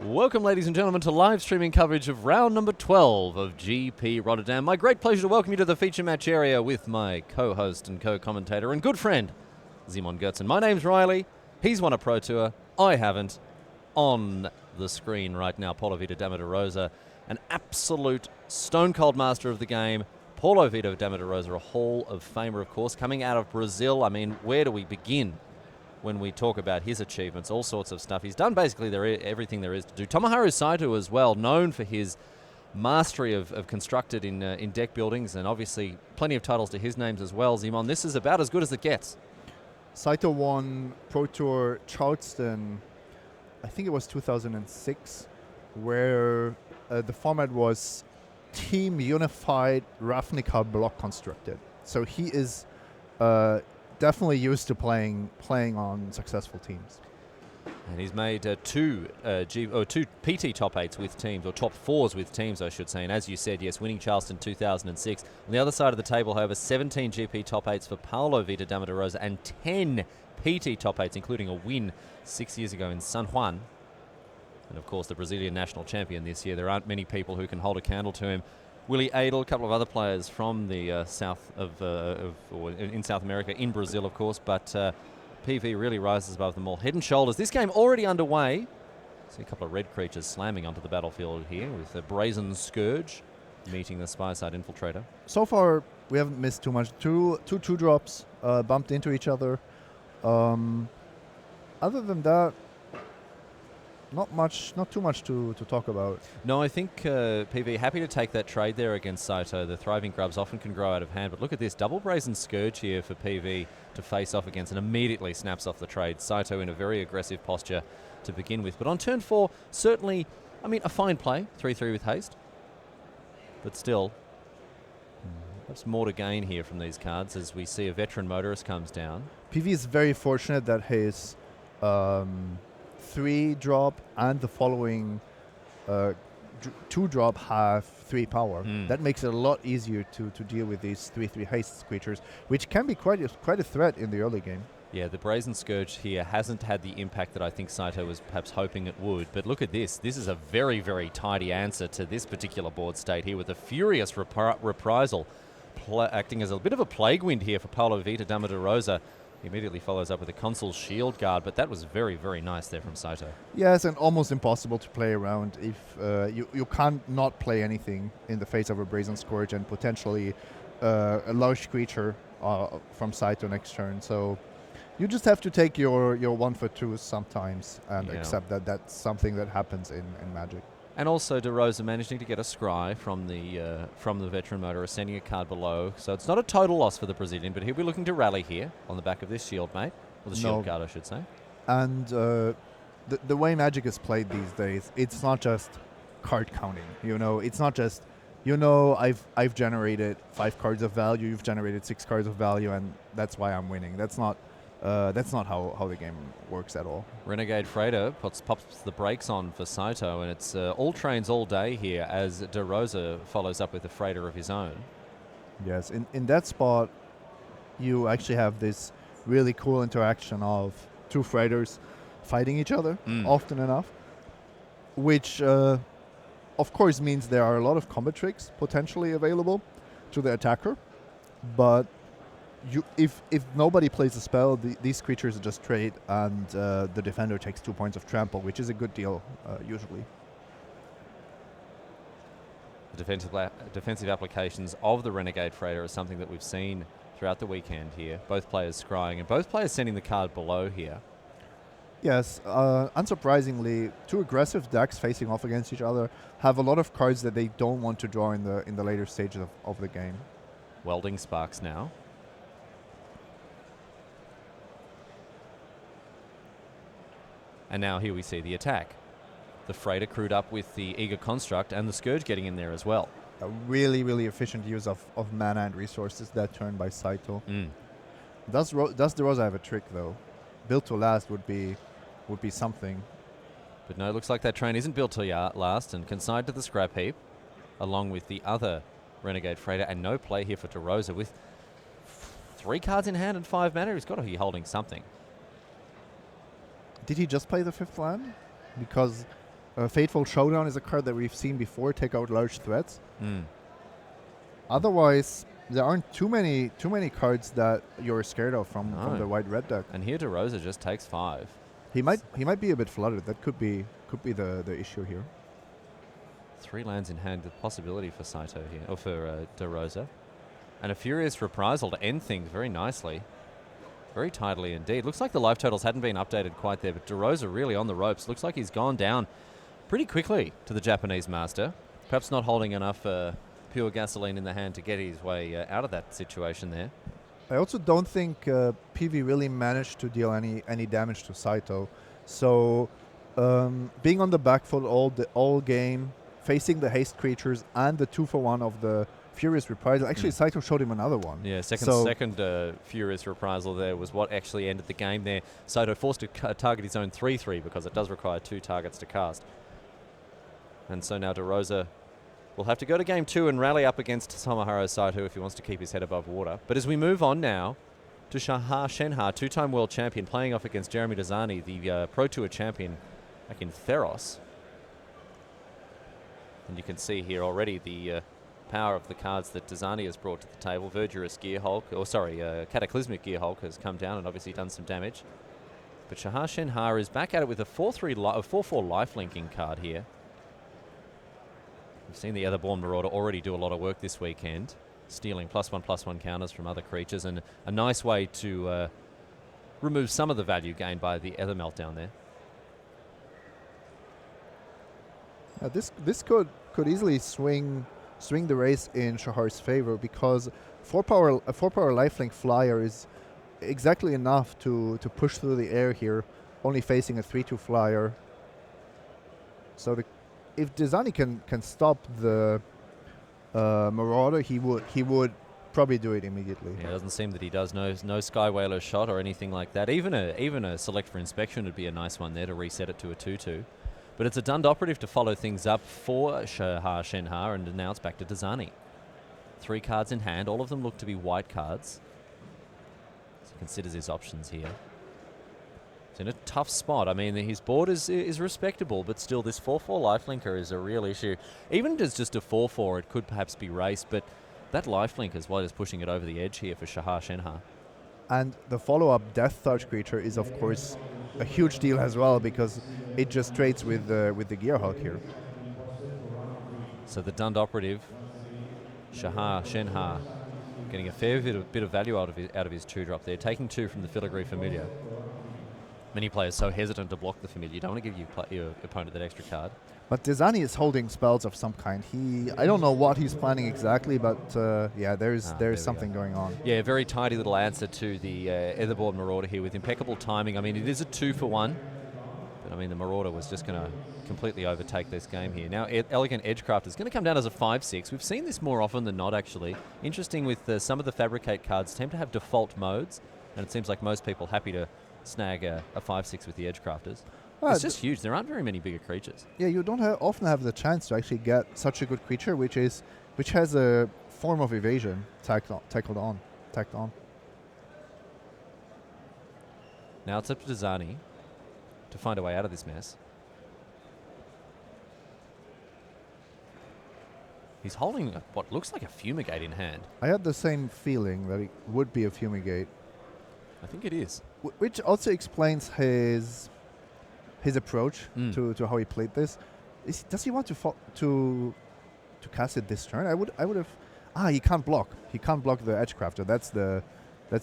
Welcome, ladies and gentlemen, to live streaming coverage of round number 12 of GP Rotterdam. My great pleasure to welcome you to the feature match area with my co-host and co-commentator and good friend, Simon Gertzen. My name's Riley. He's won a Pro Tour. I haven't. On the screen right now, Paulo Vitor Dama da Rosa, an absolute stone-cold master of the game. Paulo Vitor Dama da Rosa, a Hall of Famer, of course, coming out of Brazil. I mean, where do we begin when we talk about his achievements? All sorts of stuff. He's done basically everything there is to do. Tomoharu Saito as well, known for his mastery of constructed in deck buildings, and obviously plenty of titles to his names as well. Simon, this is about as good as it gets. Saito won Pro Tour Charleston, I think it was 2006, where the format was Team Unified Ravnica Block Constructed. So he is definitely used to playing on successful teams. And he's made two PT top 8s with teams, or top 4s with teams, I should say. And as you said, yes, winning Charleston 2006. On the other side of the table, however, 17 GP top 8s for Paulo Vitor Dama da Rosa and 10 PT top 8s, including a win 6 years ago in San Juan. And of course, the Brazilian national champion this year. There aren't many people who can hold a candle to him. Willie Adel, a couple of other players from the in South America, in Brazil, of course, but PV really rises above them all. Head and shoulders. This game already underway. See a couple of red creatures slamming onto the battlefield here with a Brazen Scourge meeting the Spy-Side Infiltrator. So far, we haven't missed too much. Two drops bumped into each other. Other than that, not too much to talk about. No, I think PV happy to take that trade there against Saito. The thriving grubs often can grow out of hand, but look at this double Brazen Scourge here for PV to face off against, and immediately snaps off the trade. Saito in a very aggressive posture to begin with, but on turn 4, certainly, I mean, a fine play, 3-3 with haste, but still, perhaps more to gain here from these cards as we see a veteran motorist comes down. PV is very fortunate that his 3-drop and the following 2-drop have 3 power. That makes it a lot easier to deal with these 3/3 haste creatures, which can be quite a threat in the early game. Yeah, the Brazen Scourge here hasn't had the impact that I think Saito was perhaps hoping it would. But look at this. This is a very, very tidy answer to this particular board state here with a furious reprisal acting as a bit of a plague wind here for Paulo Vitor Dama da Rosa. He immediately follows up with a Consul's Shield Guard, but that was very, very nice there from Saito. Yes, and almost impossible to play around if you can't not play anything in the face of a Brazen Scourge and potentially a large creature from Saito next turn. So you just have to take your 1-for-2s sometimes and accept that that's something that happens in Magic. And also Da Rosa managing to get a scry from the veteran motorist, sending a card below. So it's not a total loss for the Brazilian, but he'll be looking to rally here on the back of this shield, mate. Or the shield card, I should say. And the way Magic is played these days, it's not just card counting. It's not just, I've generated 5 cards of value, you've generated 6 cards of value, and that's why I'm winning. That's not how the game works at all. Renegade Freighter pops the brakes on for Saito, and it's all trains all day here as Da Rosa follows up with a Freighter of his own. Yes, in that spot, you actually have this really cool interaction of 2 Freighters fighting each other often enough, which of course means there are a lot of combat tricks potentially available to the attacker, but if nobody plays a spell, these creatures just trade, and the defender takes 2 points of trample, which is a good deal usually. The defensive applications of the Renegade Freighter is something that we've seen throughout the weekend here. Both players scrying and both players sending the card below here. Yes, unsurprisingly, 2 aggressive decks facing off against each other have a lot of cards that they don't want to draw in the later stages of the game. Welding Sparks now. And now here we see the attack. The Freighter crewed up with the Eager Construct and the Scourge getting in there as well. A really, really efficient use of mana and resources that turn by Saito. Does Da Rosa have a trick, though? Built to last would be something. But no, it looks like that train isn't built to last and consigned to the scrap heap, along with the other Renegade Freighter, and no play here for Da Rosa with 3 cards in hand and 5 mana. He's got to be holding something. Did he just play the 5th land? Because Fateful Showdown is a card that we've seen before take out large threats. Mm. Otherwise, there aren't too many cards that you're scared of from the white-red deck. And here DeRosa just takes 5. He might be a bit flooded. That could be the issue here. 3 lands in hand, the possibility for Saito here, or for DeRosa. And a Furious Reprisal to end things very nicely. Very tidily indeed. Looks like the life totals hadn't been updated quite there, but DeRosa really on the ropes. Looks like he's gone down pretty quickly to the Japanese master. Perhaps not holding enough pure gasoline in the hand to get his way out of that situation there. I also don't think PV really managed to deal any damage to Saito. So being on the back foot all game, facing the haste creatures and the 2-for-1 of the Furious Reprisal. Actually, Saito showed him another one. Yeah, second Furious Reprisal there was what actually ended the game there. Saito forced to target his own 3-3 because it does require 2 targets to cast. And so now DeRosa will have to go to game 2 and rally up against Tomohiro Saito if he wants to keep his head above water. But as we move on now to Shahar Shenhar, 2-time world champion, playing off against Jeremy Dazani, the Pro Tour champion back in Theros. And you can see here already the power of the cards that Dazani has brought to the table. Verdurous Gearhulk, Cataclysmic Gearhulk has come down and obviously done some damage. But Shahar Shenhar is back at it with a 4-4 lifelinking card here. We've seen the Etherborn Marauder already do a lot of work this weekend, stealing +1/+1 counters from other creatures, and a nice way to remove some of the value gained by the Ether Meltdown there. This could easily swing the race in Shahar's favor because a 4-power lifelink flyer is exactly enough to push through the air here, only facing a 3-2 flyer. So if Dazani can stop the Marauder, he would probably do it immediately. Yeah, it doesn't seem that he does. No Sky Whaler shot or anything like that. Even a Select for Inspection would be a nice one there to reset it to a 2-2. But it's a Dund Operative to follow things up for Shahar Shenhar, and now it's back to Dazani. 3 cards in hand. All of them look to be white cards. So he considers his options here. It's in a tough spot. I mean, his board is respectable, but still this 4-4 lifelinker is a real issue. Even as just a 4-4, it could perhaps be race, but that lifelink is what is pushing it over the edge here for Shahar Shenhar. And the follow-up Death Touch creature is, of course, a huge deal as well because it just trades with the Gearhulk here. So the Dund Operative, Shahar Shenhar, getting a fair bit of value out of his 2-drop there, taking 2 from the Filigree Familiar. Many players so hesitant to block the Familiar. You don't want to give your opponent that extra card. But Dazani is holding spells of some kind. I don't know what he's planning exactly, but yeah, there's something going on. Yeah, very tidy little answer to the Etherborn Marauder here with impeccable timing. I mean, it is a 2-for-1, but I mean, the Marauder was just going to completely overtake this game here. Now, Elegant Edgecraft is going to come down as a 5-6. We've seen this more often than not, actually. Interesting with some of the Fabricate cards tend to have default modes, and it seems like most people happy to snag a 5-6 with the Edgecrafters. It's just huge. There aren't very many bigger creatures. Yeah, you don't often have the chance to actually get such a good creature, which has a form of evasion tacked on. Now it's up to Dazani to find a way out of this mess. He's holding what looks like a Fumigate in hand. I had the same feeling that it would be a Fumigate. I think it is. Which also explains his approach to how he played this. Does he want to cast it this turn? I would have. He can't block. He can't block the Edgecrafter. That's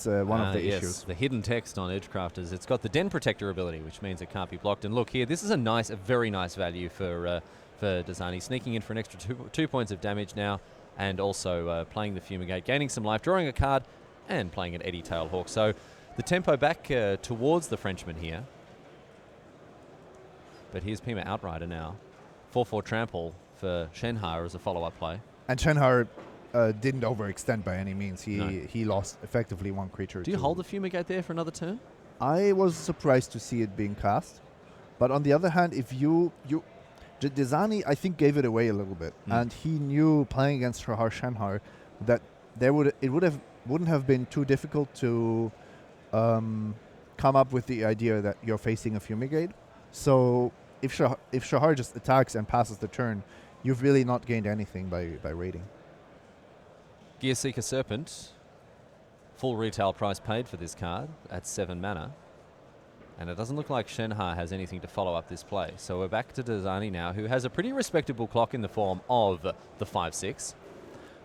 one of the issues. The hidden text on Edgecrafters. It's got the Den Protector ability, which means it can't be blocked. And look here, this is a very nice value for Dazani, sneaking in for an extra 2 points of damage now, and also playing the Fumigate, gaining some life, drawing a card, and playing an Eddy Tailhawk. So the tempo back towards the Frenchman here. But here's Pima Outrider now. 4-4 Trample for Shenhar as a follow-up play. And Shenhar didn't overextend by any means. He lost effectively one creature. Do you hold the Fumigate there for another turn? I was surprised to see it being cast. But on the other hand, if Dazani, I think, gave it away a little bit. And he knew playing against Shahar Shenhar that wouldn't have been too difficult to come up with the idea that you're facing a Fumigate. So if Shahar just attacks and passes the turn, you've really not gained anything by raiding. Gearseeker Serpent, full retail price paid for this card at 7 mana. And it doesn't look like Shenha has anything to follow up this play. So we're back to Dazani now, who has a pretty respectable clock in the form of the 5/6.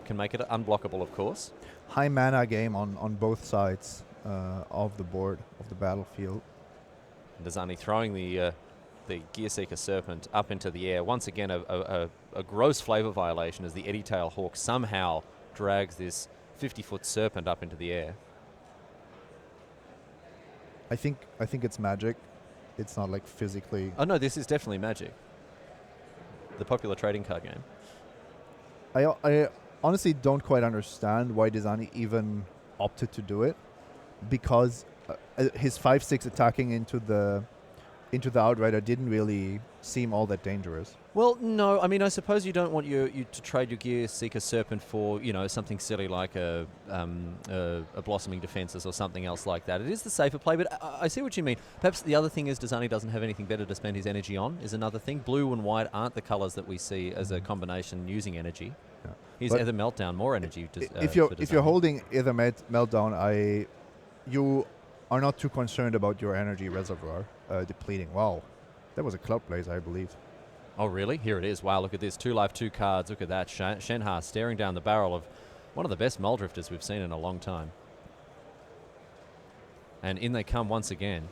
Can make it unblockable, of course. High mana game on both sides of the board, of the battlefield. Dazani throwing the Gearseeker Serpent up into the air. Once again, a gross flavor violation as the Eddie Tail Hawk somehow drags this 50-foot serpent up into the air. I think it's magic. It's not like physically. Oh no, this is definitely Magic. The popular trading card game. I honestly don't quite understand why Dazani even opted to do it, because his 5/6 attacking into the Outrider didn't really seem all that dangerous. Well, no, I mean, I suppose you don't want you to trade your Gearseeker Serpent for, something silly like a Blossoming Defenses or something else like that. It is the safer play, but I see what you mean. Perhaps the other thing is Dazani doesn't have anything better to spend his energy on, is another thing. Blue and white aren't the colours that we see as a combination using energy. Yeah. Here's Ether Meltdown, more energy. If you're holding Ether Meltdown, you are not too concerned about your energy reservoir depleting. Wow, that was a Cloud Blazer, I believe. Oh, really? Here it is. Wow, look at this. 2 life, 2 cards. Look at that. Shenha staring down the barrel of one of the best Muldrifters we've seen in a long time. And in they come once again.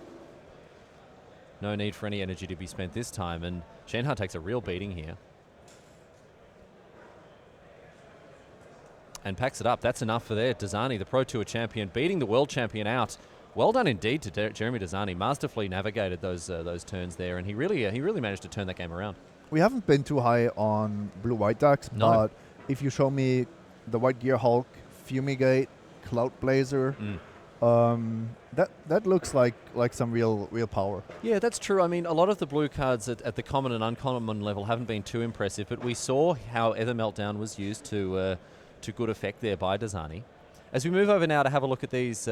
No need for any energy to be spent this time, and Shenha takes a real beating here. And packs it up. That's enough for there. Dazani, the Pro Tour champion, beating the world champion out. Well done indeed to Jeremy Dazani. Masterfully navigated those turns there, and he really managed to turn that game around. We haven't been too high on blue-white decks, No. but if you show me the White Gear Hulk, Fumigate, Cloud Blazer, that looks like some real power. Yeah, that's true. I mean, a lot of the blue cards at the common and uncommon level haven't been too impressive, but we saw how Ether Meltdown was used to good effect there by Dazani. As we move over now to have a look at these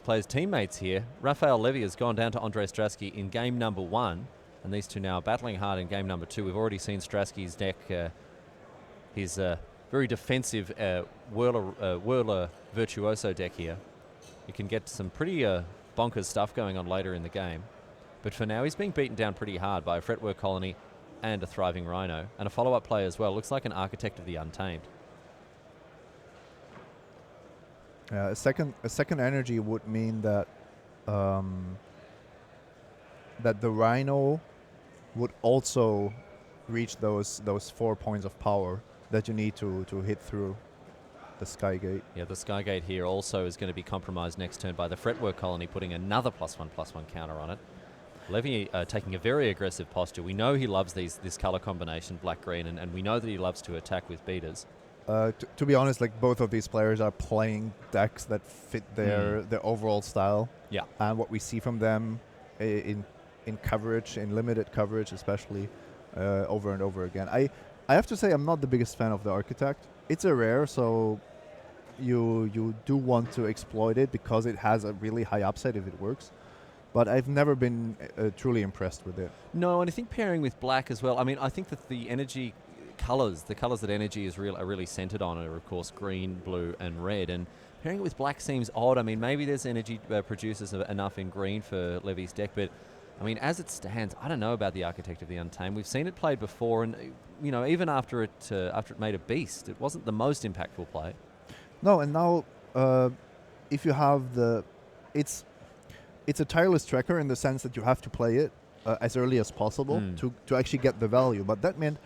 players' teammates here, Raphael Levy has gone down to Andre Strasky in game number 1, and these two now are battling hard in game number 2. We've already seen Strasky's deck, his very defensive Whirler Virtuoso deck here. You can get some pretty bonkers stuff going on later in the game. But for now, he's being beaten down pretty hard by a Fretwork Colony and a Thriving Rhino, and a follow-up play as well. Looks like an Architect of the Untamed. A second energy would mean that that the Rhino would also reach those 4 points of power that you need to hit through the Skygate. Yeah, the Skygate here also is going to be compromised next turn by the Fretwork Colony, putting another +1/+1 counter on it. Levy taking a very aggressive posture. We know he loves this color combination, black-green, and we know that he loves to attack with beaters. To be honest, like both of these players are playing decks that fit their overall style. Yeah. And what we see from them in coverage, in limited coverage especially, over and over again. I have to say I'm not the biggest fan of the Architect. It's a rare, so you do want to exploit it because it has a really high upside if it works. But I've never been truly impressed with it. No, and I think pairing with black as well. I mean, I think that the energy the colors that energy is are really centered on are, of course, green, blue, and red. And pairing it with black seems odd. I mean, maybe there's energy producers enough in green for Levy's deck, but I mean, as it stands, I don't know about the Architect of the Untamed. We've seen it played before, and even after it made a beast, it wasn't the most impactful play. No, and now if you have it's a tireless tracker in the sense that you have to play it as early as possible to actually get the value. But that meant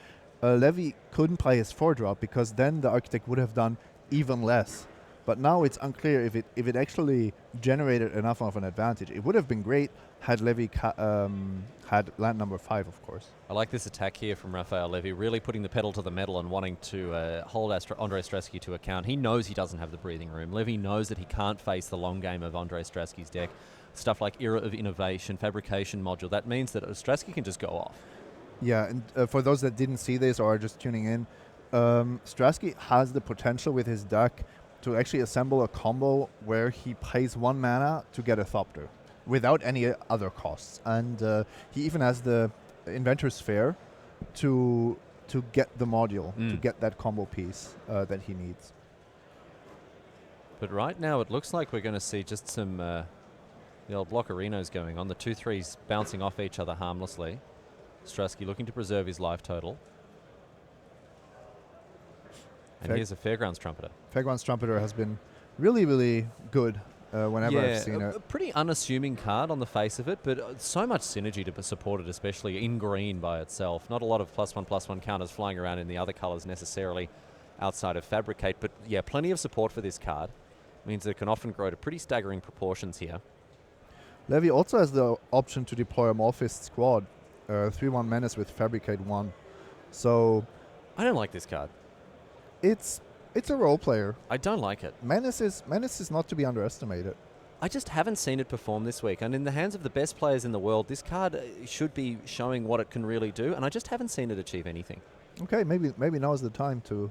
Levy couldn't play his 4-drop because then the Architect would have done even less. But now it's unclear if it actually generated enough of an advantage. It would have been great had Levy had land number 5, of course. I like this attack here from Raphael Levy, really putting the pedal to the metal and wanting to hold Andre Strasky to account. He knows he doesn't have the breathing room. Levy knows that he can't face the long game of Andre Strasky's deck. Stuff like Era of Innovation, Fabrication Module. That means that Strasky can just go off. Yeah, and for those that didn't see this or are just tuning in, Strasky has the potential with his deck to actually assemble a combo where he pays 1 mana to get a Thopter without any other costs. And he even has the Inventor's Fair to get the module, to get that combo piece that he needs. But right now it looks like we're going to see just some the old blockerinos going on. The 2-3s bouncing off each other harmlessly. Strasky looking to preserve his life total. And here's a Fairgrounds Trumpeter. Fairgrounds Trumpeter has been really, really good whenever I've seen it. A pretty unassuming card on the face of it, but so much synergy to support it, especially in green by itself. Not a lot of +1/+1 counters flying around in the other colours necessarily outside of Fabricate, but yeah, plenty of support for this card. Means that it can often grow to pretty staggering proportions here. Levy also has the option to deploy a Morphist squad, 3/1 Menace with Fabricate 1. So I don't like this card. it's a role player. I don't like it. Menace is not to be underestimated. I just haven't seen it perform this week. And in the hands of the best players in the world, this card should be showing what it can really do, and I just haven't seen it achieve anything. Okay, maybe now is the time to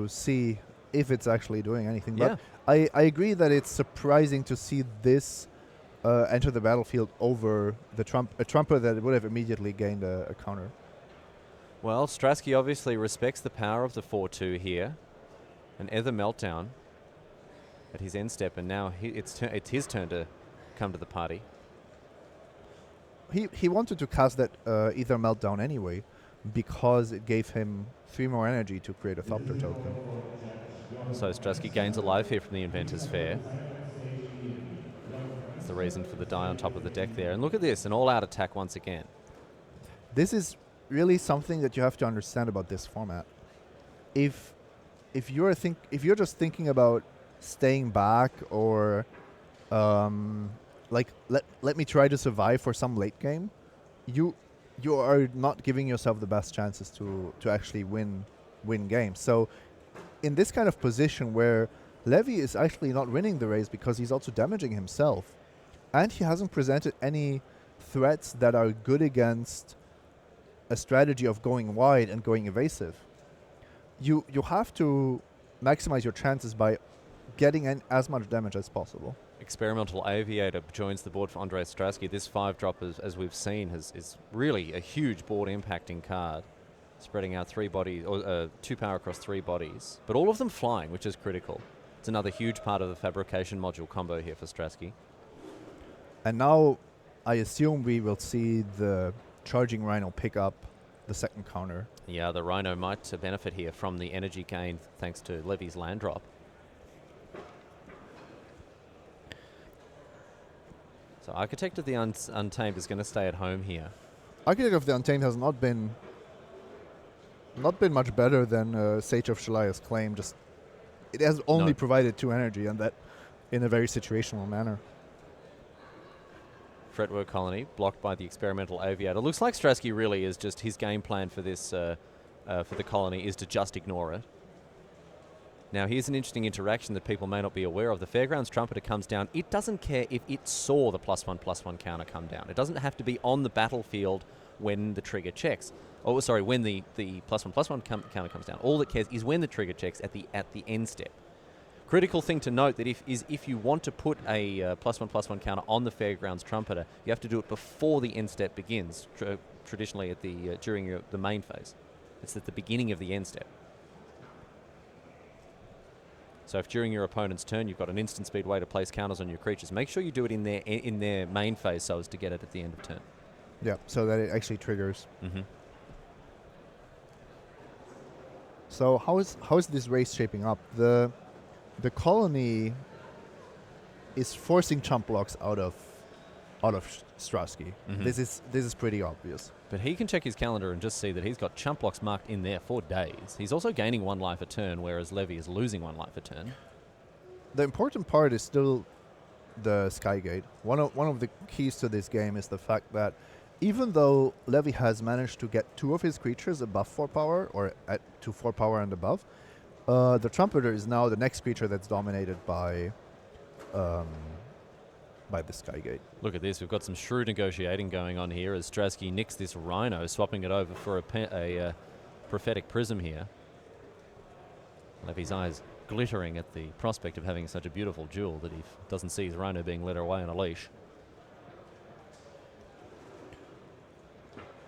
see if it's actually doing anything. Yeah. But I agree that it's surprising to see this enter the battlefield over a trumper that would have immediately gained a counter. Well, Strasky obviously respects the power of the 4-2 here. An Ether Meltdown at his end step, and now it's his turn to come to the party. He wanted to cast that Ether Meltdown anyway, because it gave him 3 more energy to create a Thopter token. So Strasky gains a life here from the Inventor's Fair. That's the reason for the die on top of the deck there. And look at this, an all-out attack once again. This is really something that you have to understand about this format. If you're just thinking about staying back or let me try to survive for some late game, you are not giving yourself the best chances to actually win games. So in this kind of position where Levy is actually not winning the race because he's also damaging himself, and he hasn't presented any threats that are good against a strategy of going wide and going evasive, you have to maximize your chances by getting as much damage as possible. Experimental Aviator joins the board for Andrei Strasky. This 5-drop, as we've seen, is really a huge board impacting card, spreading out 3 bodies, or 2 power across 3 bodies, but all of them flying, which is critical. It's another huge part of the fabrication module combo here for Strasky. And now I assume we will see the Charging Rhino pick up the second counter. Yeah, the Rhino might benefit here from the energy gain thanks to Levy's land drop. So Architect of the Untamed is going to stay at home here. Architect of the Untamed has not been much better than Sage of Shalaya's Claim. Just it has only provided 2 energy, and that in a very situational manner. Fretwork Colony blocked by the Experimental Aviator. Looks like Strasky really is just his game plan for this for the colony is to just ignore it. Now here's an interesting interaction that people may not be aware of. The Fairgrounds Trumpeter comes down. It doesn't care if it saw the +1/+1 counter come down. It doesn't have to be on the battlefield when the trigger checks. Oh, sorry, when the +1/+1 counter comes down. All it cares is when the trigger checks at the end step. Critical thing to note that if you want to put a +1/+1 counter on the Fairgrounds Trumpeter, you have to do it before the end step begins. Traditionally at the during the main phase, it's at the beginning of the end step. So if during your opponent's turn you've got an instant speed way to place counters on your creatures, make sure you do it in their main phase so as to get it at the end of turn. Yeah, so that it actually triggers. Mm-hmm. So how is this race shaping up? The colony is forcing chump blocks out of Strasky. Mm-hmm. This is pretty obvious. But he can check his calendar and just see that he's got chump blocks marked in there for days. He's also gaining 1 life a turn, whereas Levy is losing 1 life a turn. The important part is still the Skygate. One of the keys to this game is the fact that even though Levy has managed to get 2 of his creatures above 4 power, or to 4 power and above, the Trumpeter is now the next creature that's dominated by the Skygate. Look at this. We've got some shrewd negotiating going on here as Strasky nicks this Rhino, swapping it over for a Prophetic Prism here. Levy's eyes glittering at the prospect of having such a beautiful jewel that he doesn't see his Rhino being led away on a leash.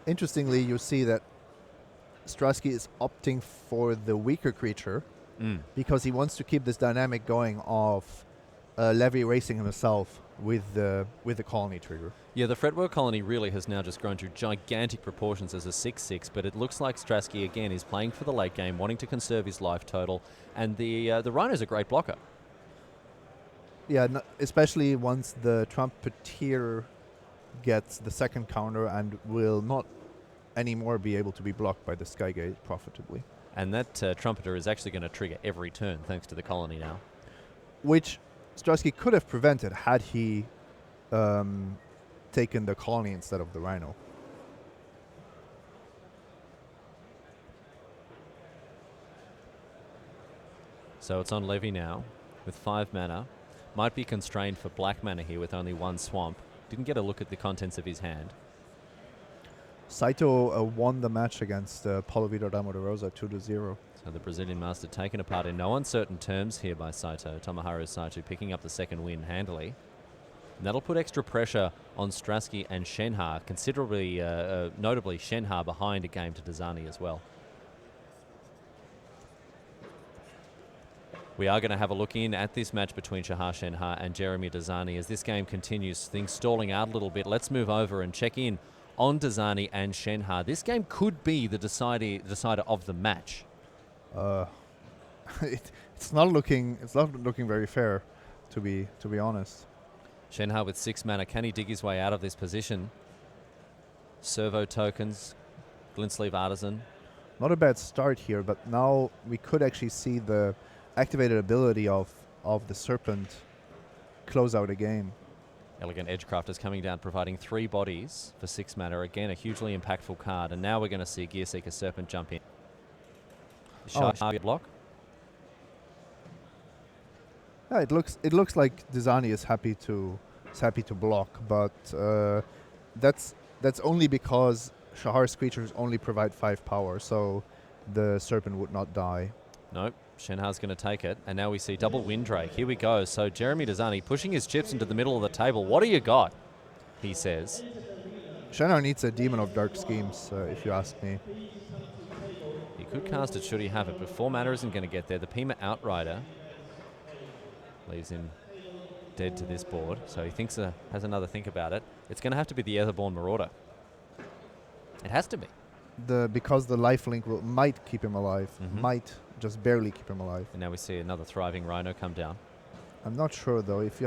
Interestingly, you see that Strasky is opting for the weaker creature because he wants to keep this dynamic going of Levy racing himself with the colony trigger. Yeah, the Fretwork colony really has now just grown to gigantic proportions as a 6/6, but it looks like Strasky again is playing for the late game, wanting to conserve his life total, and the Rhino's a great blocker. Yeah, especially once the Trumpeteer gets the second counter and will not anymore be able to be blocked by the Skygate profitably. And that Trumpeter is actually going to trigger every turn thanks to the colony now. Which Strasky could have prevented had he taken the colony instead of the Rhino. So it's on Levy now with 5 mana. Might be constrained for black mana here with only 1 swamp. Didn't get a look at the contents of his hand. Saito won the match against Paulo Vitor Damo de Rosa 2-0. So the Brazilian master taken apart in no uncertain terms here by Saito. Tomoharu Saito picking up the second win handily. And that'll put extra pressure on Strasky and Shenha, considerably, notably Shenha behind a game to Dazani as well. We are going to have a look in at this match between Shahar Shenha and Jeremy Dazani as this game continues, things stalling out a little bit. Let's move over and check in on Dazani and Shenha. This game could be the decider of the match. It's not looking very fair, to be honest. Shenha with 6 mana, can he dig his way out of this position? Servo tokens, Glintsleeve Artisan. Not a bad start here, but now we could actually see the activated ability of the Serpent close out a game. Elegant Edgecrafters coming down, providing 3 bodies for 6 mana. Again, a hugely impactful card. And now we're going to see Gearseeker Serpent jump in. Block. Yeah, it looks like Dazani is happy to block, but that's only because Shahar's creatures only provide 5 power, so the Serpent would not die. Nope. Shenha's going to take it, and now we see double Windrake. Here we go. So Jeremy Dazani pushing his chips into the middle of the table. What do you got? He says. Shenha needs a Demon of Dark Schemes, if you ask me. He could cast it should he have it, but 4 mana isn't going to get there. The Pima Outrider leaves him dead to this board, so he thinks has another think about it. It's going to have to be the Etherborn Marauder. It has to be. Because the lifelink might keep him alive, might just barely keep him alive. And now we see another thriving Rhino come down. I'm not sure though. If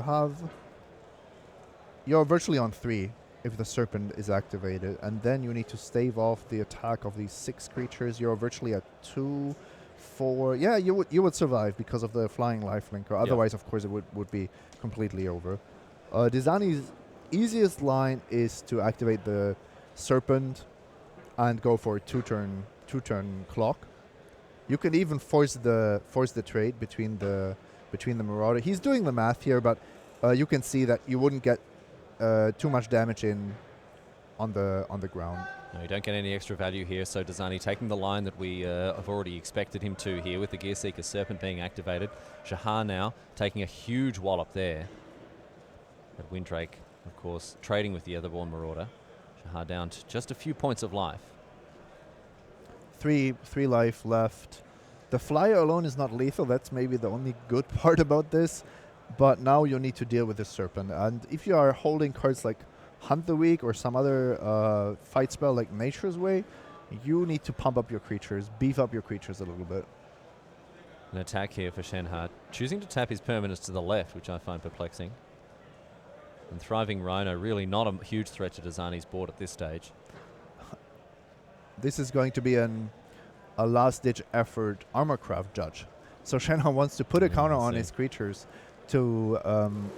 you're virtually on 3 if the Serpent is activated, and then you need to stave off the attack of these 6 creatures. You're virtually at 2, 4. Yeah, you would survive because of the flying lifelink. Or otherwise, of course, it would be completely over. Dazani's easiest line is to activate the Serpent and go for a two-turn clock. You can even force the trade between the Marauder. He's doing the math here, but you can see that you wouldn't get too much damage in on the ground. No, you don't get any extra value here, so Dazani taking the line that we have already expected him to here with the Gearseeker Serpent being activated. Shahar now taking a huge wallop there. But Windrake, of course, trading with the Etherborn Marauder. Shahar down to just a few points of life. 3 life left. The Flyer alone is not lethal. That's maybe the only good part about this. But now you need to deal with the Serpent. And if you are holding cards like Hunt the Weak or some other fight spell like Nature's Way, you need to pump up your creatures, beef up your creatures a little bit. An attack here for Shenha, choosing to tap his permanents to the left, which I find perplexing. And Thriving Rhino, really not a huge threat to Dazani's board at this stage. This is going to be a last-ditch effort Armorcraft Judge. So Shenha wants to put a counter on his creatures to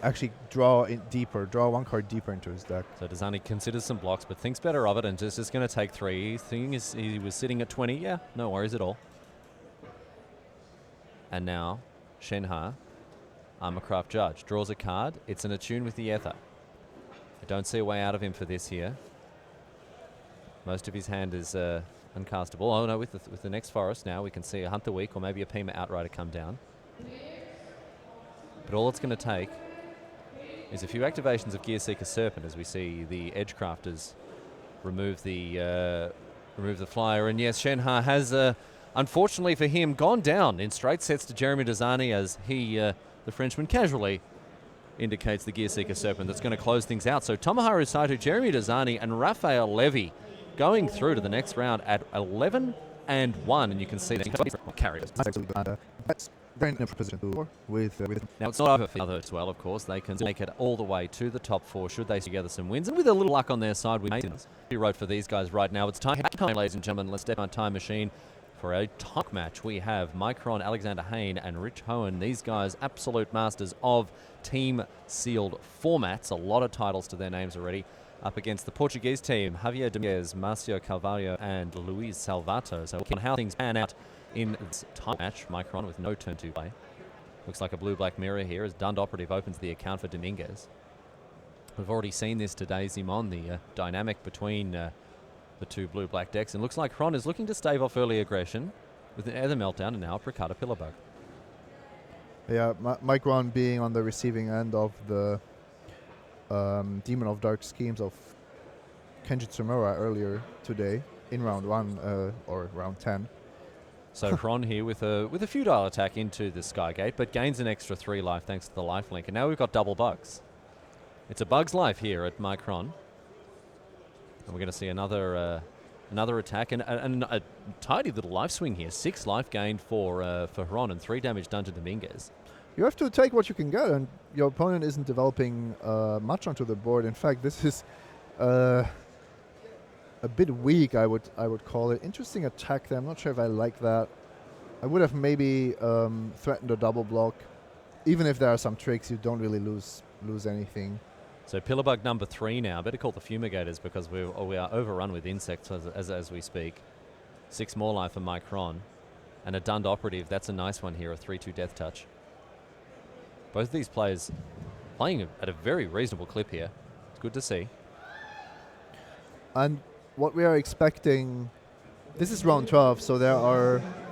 actually draw 1 card deeper into his deck. So Dazani considers some blocks, but thinks better of it and just going to take 3. He was sitting at 20. Yeah, no worries at all. And now Shenha, Armorcraft Judge, draws a card. It's an attune with the Ether. I don't see a way out of him for this here. Most of his hand is uncastable. Oh no, with the next forest now we can see a Hunt the Weak or maybe a Pima Outrider come down. But all it's going to take is a few activations of Gearseeker Serpent as we see the Edgecrafters remove the flyer. And yes, Shenha has, unfortunately for him, gone down in straight sets to Jeremy Dazani as he, the Frenchman, casually indicates the Gear Seeker Serpent that's going to close things out. So Tomoharu Saito, Jeremy Dazani, and Raphael Levy going through to the next round at 11-1, and you can see that carriers. That's very different position with Now it's not over for the others as well, of course. They can make it all the way to the top 4 should they together some wins. And with a little luck on their side, we wrote for these guys right now. It's time, ladies and gentlemen. Let's step on time machine for a talk match. We have Micron, Alexander Hayne, and Rich Hohen. These guys, absolute masters of team sealed formats. A lot of titles to their names already. Up against the Portuguese team, Javier Dominguez, Marcio Carvalho, and Luis Salvato. So on how things pan out in this time match. Micron with no turn 2 play. Looks like a blue-black mirror here as Dund Operative opens the account for Dominguez. We've already seen this today, Zimon, the dynamic between the two blue-black decks. And looks like Hron is looking to stave off early aggression with an Ether Meltdown and now a Prakata Pillarbug. Yeah, Micron being on the receiving end of the Demon of Dark Schemes of Kenji Tsumura earlier today in round 1 or round 10. So Hron here with a futile attack into the Skygate, but gains an extra 3 life thanks to the life link. And now we've got double bugs. It's a bug's life here at Micron. And we're going to see another attack and a tidy little life swing here. 6 life gained for Hron and 3 damage done to Dominguez. You have to take what you can get, and your opponent isn't developing much onto the board. In fact, this is a bit weak, I would call it. Interesting attack there. I'm not sure if I like that. I would have maybe threatened a double block. Even if there are some tricks, you don't really lose anything. So Pillarbug number 3 now. Better call the Fumigators because we are overrun with insects as we speak. 6 more life for Micron. And a Dund Operative. That's a nice one here, a 3-2 Death Touch. Both of these players playing at a very reasonable clip here. It's good to see. And what we are expecting, this is round 12, so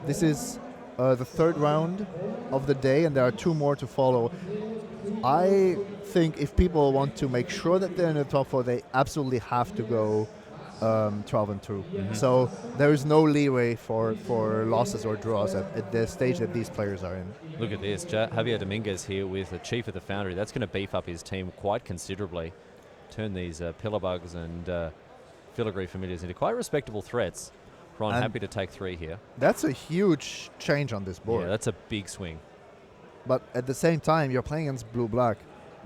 this is the 3rd round of the day, and there are 2 more to follow. I think if people want to make sure that they're in the top 4, they absolutely have to go 12-2. Mm-hmm. So there is no leeway for losses or draws at the stage that these players are in. Look at this. Javier Dominguez here with the Chief of the Foundry. That's going to beef up his team quite considerably. Turn these Pillarbugs and Filigree Familiars into quite respectable threats. Ron happy to take 3 here. That's a huge change on this board. Yeah, that's a big swing. But at the same time, you're playing against blue-black.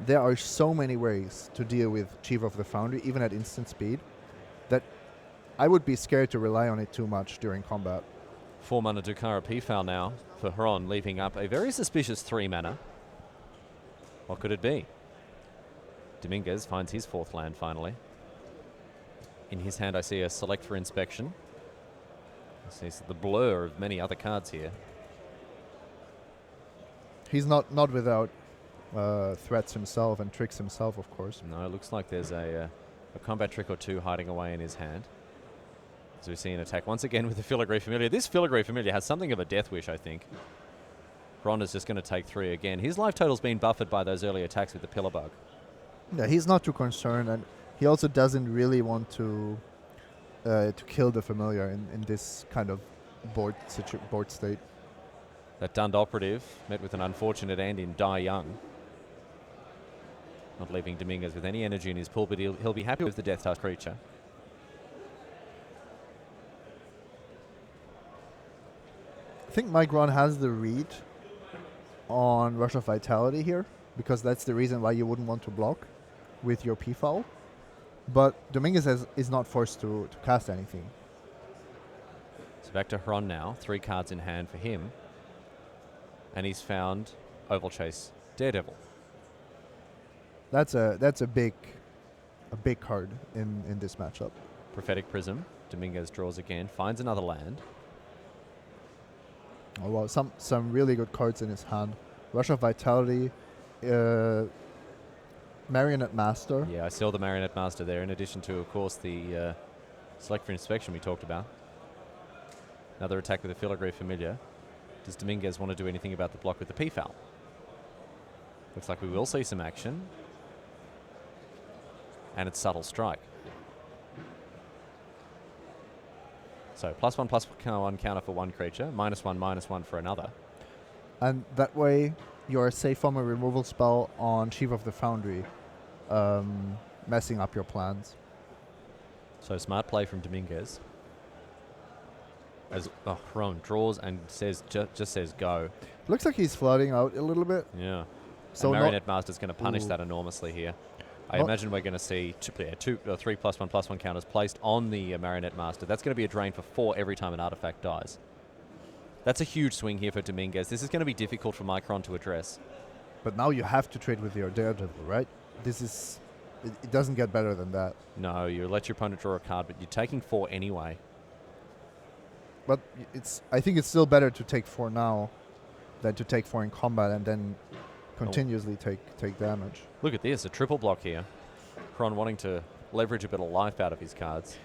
There are so many ways to deal with Chief of the Foundry, even at instant speed, that I would be scared to rely on it too much during combat. 4 mana Dukara P-Foul now for Hron, leaving up a very suspicious 3 mana. What could it be? Dominguez finds his 4th land finally. In his hand I see a Select for Inspection. I see the blur of many other cards here. He's not without threats himself and tricks himself, of course. No, it looks like there's a combat trick or 2 hiding away in his hand. So we see an attack once again with the Filigree Familiar. This Filigree Familiar has something of a death wish, I think. Ron is just going to take 3 again. His life total's been buffered by those early attacks with the Pillarbug. Yeah, he's not too concerned, and he also doesn't really want to kill the Familiar in this kind of board state. That Dund Operative met with an unfortunate end in Die Young. Not leaving Dominguez with any energy in his pool, but he'll be happy with the Death Touch creature. I think Micron has the read on Rush of Vitality here, because that's the reason why you wouldn't want to block with your P-Foul. But Dominguez is not forced to cast anything. So back to Hron now. 3 cards in hand for him. And he's found Oval Chase Daredevil. That's a big card in this matchup. Prophetic Prism. Dominguez draws again, finds another land. Oh, well, some really good cards in his hand. Rush of Vitality, Marionette Master. Yeah, I saw the Marionette Master there, in addition to, of course, the Select for Inspection we talked about. Another attack with a Filigree Familiar. Does Dominguez want to do anything about the block with the P-Foul? Looks like we will see some action. And it's Subtle Strike. So +1/+1 counter for one creature, -1/-1 for another. And that way, you're safe from a removal spell on Chief of the Foundry, messing up your plans. So smart play from Dominguez. As Ron draws and says just says go. Looks like he's flooding out a little bit. Yeah. So And Marionette Master's going to punish Ooh. that enormously here. I Not- imagine we're going to see 3 +1/+1 counters placed on the Marionette Master. That's going to be a drain for 4 every time an artifact dies. That's a huge swing here for Dominguez. This is going to be difficult for Micron to address. But now you have to trade with your Daredevil, right? It doesn't get better than that. No, you let your opponent draw a card, but you're taking 4 anyway. But I think it's still better to take 4 now than to take 4 in combat and then continuously take damage. Look at this, a triple block here. Kron wanting to leverage a bit of life out of his cards.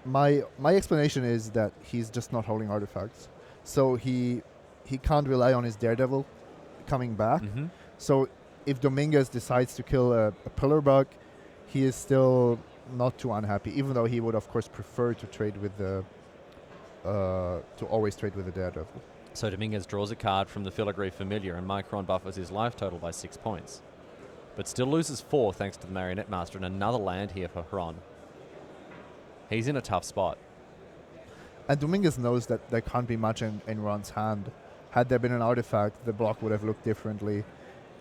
My explanation is that he's just not holding artifacts. So he can't rely on his Daredevil coming back. Mm-hmm. So if Dominguez decides to kill a Pillar Bug, he is still not too unhappy, even though he would, of course, prefer to trade with to always trade with the Daredevil. So Dominguez draws a card from the Filigree Familiar, and Micron buffers his life total by 6 points. But still loses 4 thanks to the Marionette Master, and another land here for Hron. He's in a tough spot. And Dominguez knows that there can't be much in Ron's hand. Had there been an artifact, the block would have looked differently.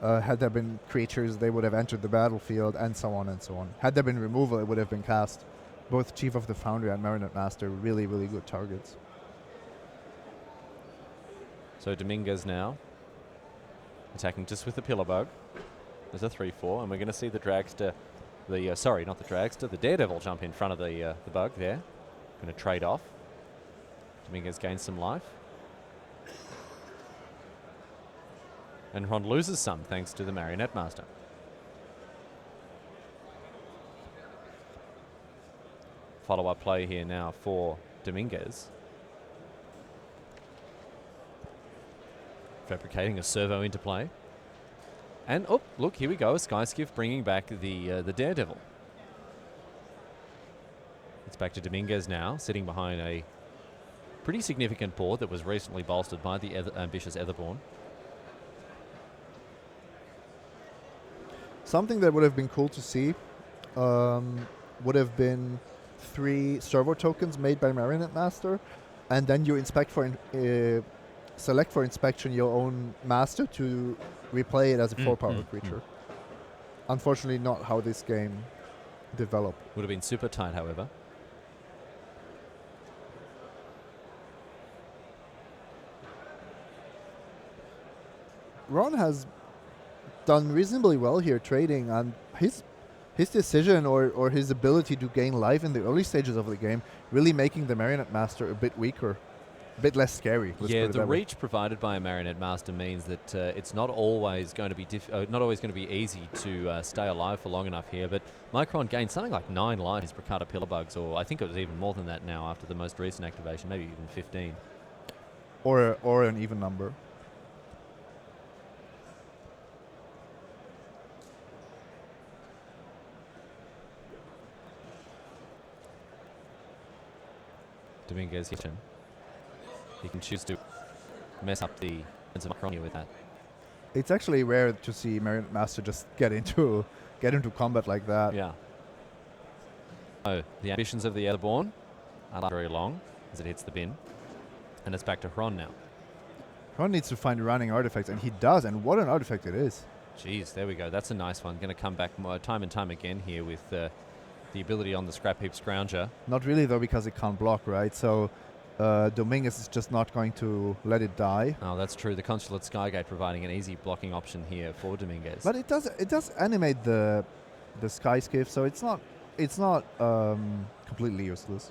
Had there been creatures, they would have entered the battlefield, and so on and so on. Had there been removal, it would have been cast. Both Chief of the Foundry and Marionette Master really, really good targets. So Dominguez now attacking just with the Pillar Bug. There's a 3/4, and we're going to see the Dragster, the Daredevil jump in front of the Bug there. Going to trade off. Dominguez gains some life. And Ron loses some thanks to the Marionette Master. Follow-up play here now for Dominguez. Fabricating a servo into play. And, oh, look, here we go. A Sky Skiff bringing back the Daredevil. It's back to Dominguez now, sitting behind a pretty significant board that was recently bolstered by the ambitious Etherborn. Something that would have been cool to see would have been 3 servo tokens made by Marionette Master, and then you select for inspection your own master to replay it as a 4-power creature. Unfortunately, not how this game developed. Would have been super tight, however. Ron has done reasonably well here trading, and his decision or his ability to gain life in the early stages of the game really making the Marionette Master a bit weaker, a bit less scary. Yeah, the reach provided by a Marionette Master means that it's not always going to be easy to stay alive for long enough here. But Micron gained something like 9 lives per card of Pillar Bugs, or I think it was even more than that now after the most recent activation, maybe even 15. Or an even number. Dominguez hit him. He can choose to mess up the defense of Micron with that. It's actually rare to see Marionette Master just get into combat like that. Yeah. Oh, the ambitions of the Etherborn are not very long as it hits the bin. And it's back to Hron now. Ron needs to find running artifacts, and he does, and what an artifact it is. Jeez, there we go. That's a nice one. Going to come back time and time again here with the ability on the Scrap Heap Scrounger. Not really, though, because it can't block, right? So Dominguez is just not going to let it die. Oh, that's true. The Consulate Skygate providing an easy blocking option here for Dominguez. But it does animate the Sky Skiff, so it's not completely useless.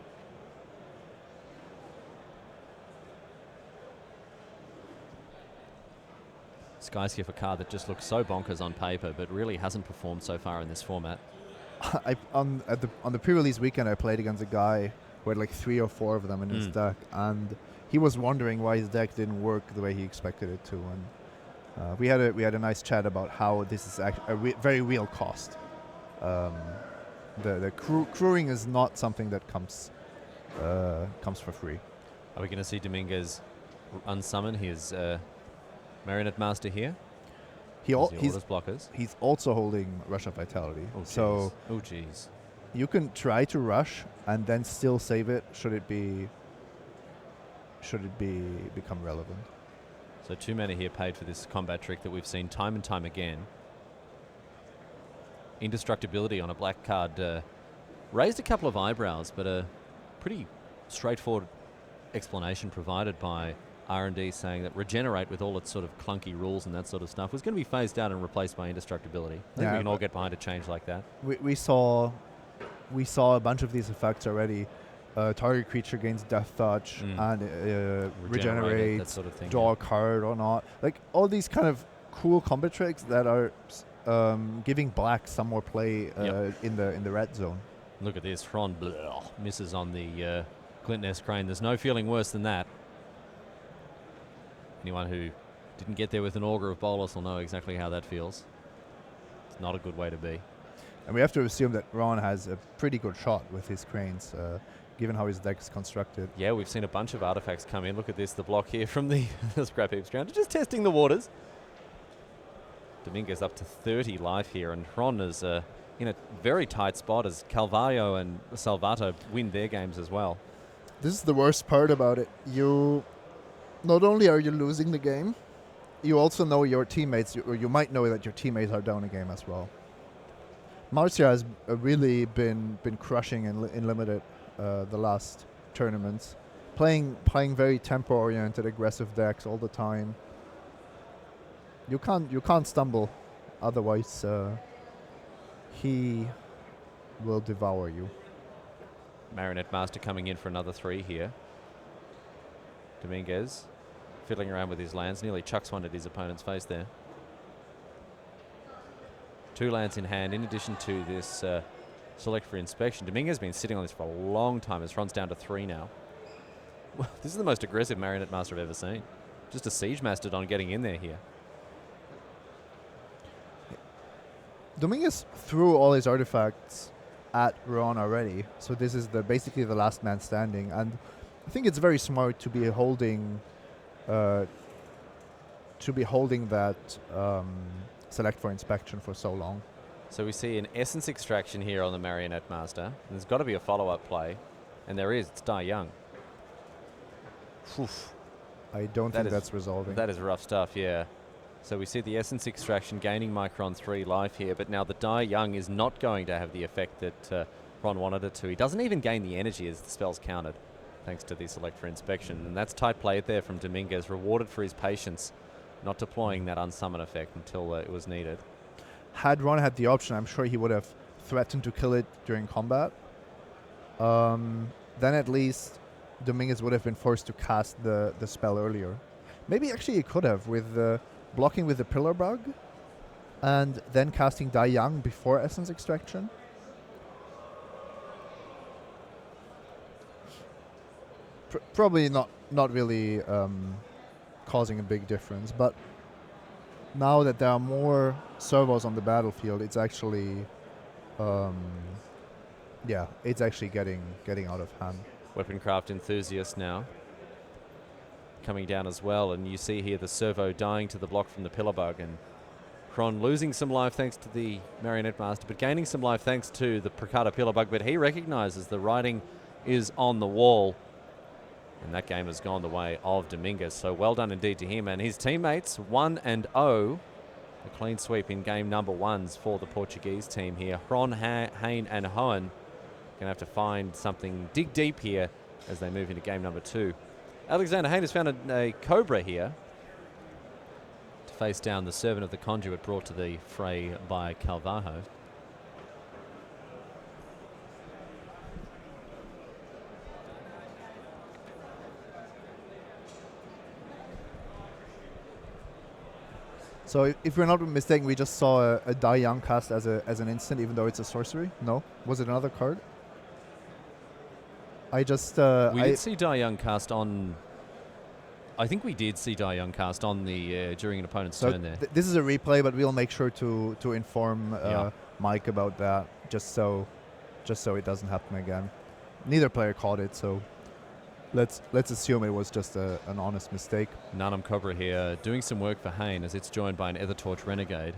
Sky Skiff, a card that just looks so bonkers on paper, but really hasn't performed so far in this format. On the pre-release weekend, I played against a guy who had like 3 or 4 of them in his deck, and he was wondering why his deck didn't work the way he expected it to. And we had a nice chat about how this is a very real cost. The crewing is not something that comes comes for free. Are we going to see Dominguez unsummon his Marionette Master here? He's blockers. He's also holding Rush of Vitality. Oh, so geez. You can try to rush and then still save it should it become relevant. So 2 mana here paid for this combat trick that we've seen time and time again. Indestructibility on a black card raised a couple of eyebrows, but a pretty straightforward explanation provided by R&D saying that Regenerate, with all its sort of clunky rules and that sort of stuff, was going to be phased out and replaced by Indestructibility. I think we can all get behind a change like that. We saw a bunch of these effects already. Target creature gains Death Touch and regenerate, that sort of thing, draw a card or not. Like all these kind of cool combat tricks that are giving black some more play in the red zone. Look at this. Hron misses on the Glint-Nest Crane. There's no feeling worse than that. Anyone who didn't get there with an Augur of Bolas will know exactly how that feels. It's not a good way to be. And we have to assume that Ron has a pretty good shot with his Cranes, given how his deck is constructed. Yeah, we've seen a bunch of artifacts come in. Look at this, the block here from the Scrap Heap Scrounger. Just testing the waters. Dominguez up to 30 life here, and Hron is in a very tight spot as Calvario and Salvato win their games as well. This is the worst part about it. Not only are you losing the game, you also know your teammates, or you might know that your teammates are down a game as well. Marcia has really been crushing in limited the last tournaments, playing very tempo-oriented, aggressive decks all the time. You can't stumble, otherwise he will devour you. Marionette Master coming in for another 3 here. Dominguez fiddling around with his lands, nearly chucks one at his opponent's face there. 2 lands in hand, in addition to this select for inspection. Dominguez has been sitting on this for a long time. His Hron's down to 3 now. Well, this is the most aggressive Marionette Master I've ever seen. Just a Siege Mastodon getting in there here. Dominguez threw all his artifacts at Ron already, so this is basically the last man standing, and I think it's very smart to be holding that select for inspection for so long. So we see an Essence Extraction here on the Marionette Master. There's got to be a follow-up play, and there is. It's Die Young. Oof. I don't think that's resolving. That is rough stuff, yeah. So we see the Essence Extraction gaining Micron 3 life here, but now the Die Young is not going to have the effect that Ron wanted it to. He doesn't even gain the energy as the spell's countered, thanks to the Select for Inspection. And that's tight play there from Dominguez, rewarded for his patience, not deploying that unsummon effect until it was needed. Had Ron had the option, I'm sure he would have threatened to kill it during combat. Then at least Dominguez would have been forced to cast the spell earlier. Maybe actually he could have, with blocking with the Pillar Bug and then casting Die Young before Essence Extraction. Probably not really causing a big difference, but now that there are more servos on the battlefield, it's actually it's actually getting out of hand. Weaponcraft Enthusiast now coming down as well, and you see here the servo dying to the block from the Pillar Bug, and Hron losing some life thanks to the Marionette Master, but gaining some life thanks to the Prakata Pillar Bug. But he recognizes the writing is on the wall, and that game has gone the way of Dominguez. So well done indeed to him and his teammates. 1-0, a clean sweep in game number 1s for the Portuguese team here. Hron, Hain and Hohen going to have to find something, dig deep here as they move into game number 2. Alexander Hain has found a Cobra here to face down the Servant of the Conduit brought to the fray by Calvajo. So if we're not mistaken, we just saw a Die Young cast as an instant, even though it's a sorcery. No, was it another card? We did see Die Young cast on. I think we did see Die Young cast on the during an opponent's turn there. This is a replay, but we'll make sure to inform Mike about that, just so it doesn't happen again. neither player caught it, so let's assume it was just an honest mistake. Nanam Cobra here doing some work for Hain as it's joined by an Ether Torch Renegade.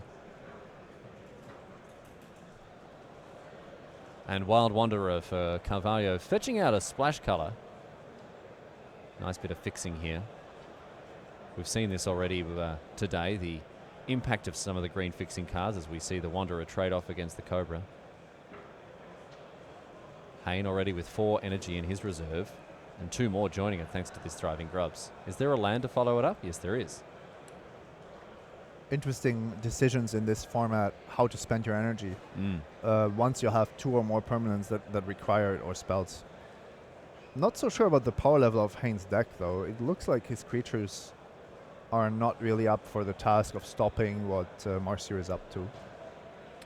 And Wild Wanderer for Carvalho fetching out a splash color. Nice bit of fixing here. We've seen this already today, the impact of some of the green fixing cards as we see the Wanderer trade off against the Cobra. Hain already with 4 energy in his reserve and 2 more joining it thanks to this Thriving Grubs. Is there a land to follow it up? Yes, there is. Interesting decisions in this format, how to spend your energy. Once you have 2 or more permanents that require it or spells. Not so sure about the power level of Hain's deck, though. It looks like his creatures are not really up for the task of stopping what Marcyr is up to.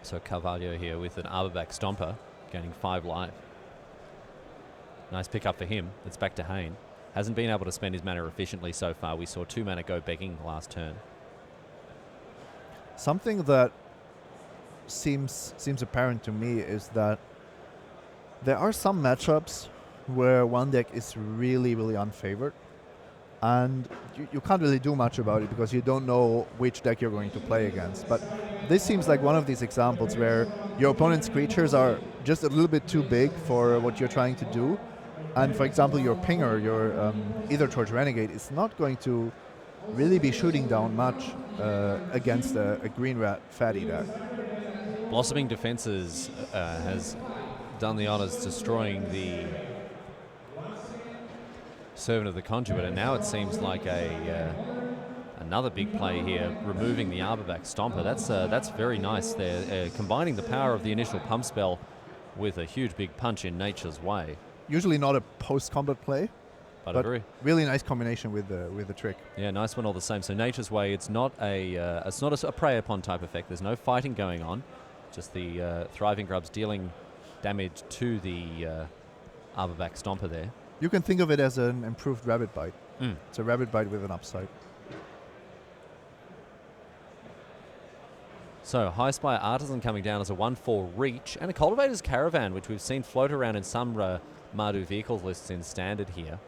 So Carvalho here with an Arborback Stomper, gaining 5 life. Nice pick up for him. It's back to Hain. Hasn't been able to spend his mana efficiently so far. We saw 2 mana go begging last turn. Something that seems apparent to me is that there are some matchups where one deck is really, really unfavored, and you can't really do much about it because you don't know which deck you're going to play against. But this seems like one of these examples where your opponent's creatures are just a little bit too big for what you're trying to do. And for example, your Pinger, your Ether Torch Renegade, is not going to really be shooting down much against a green rat fatty deck. Blossoming Defenses has done the honors destroying the Servant of the Conduit, and now it seems like another big play here, removing the Arborback Stomper. That's very nice there, combining the power of the initial pump spell with a huge big punch in Nature's Way. Usually not a post-combat play, but a really nice combination with the trick. Yeah, nice one all the same. So Nature's Way, it's not a prey upon type effect. There's no fighting going on. Just the Thriving Grubs dealing damage to the Arborback Stomper there. You can think of it as an improved Rabbit Bite. It's a Rabbit Bite with an upside. So High Spire Artisan coming down as a 1/4 reach, and a Cultivator's Caravan, which we've seen float around in some Mardu vehicles lists in Standard here,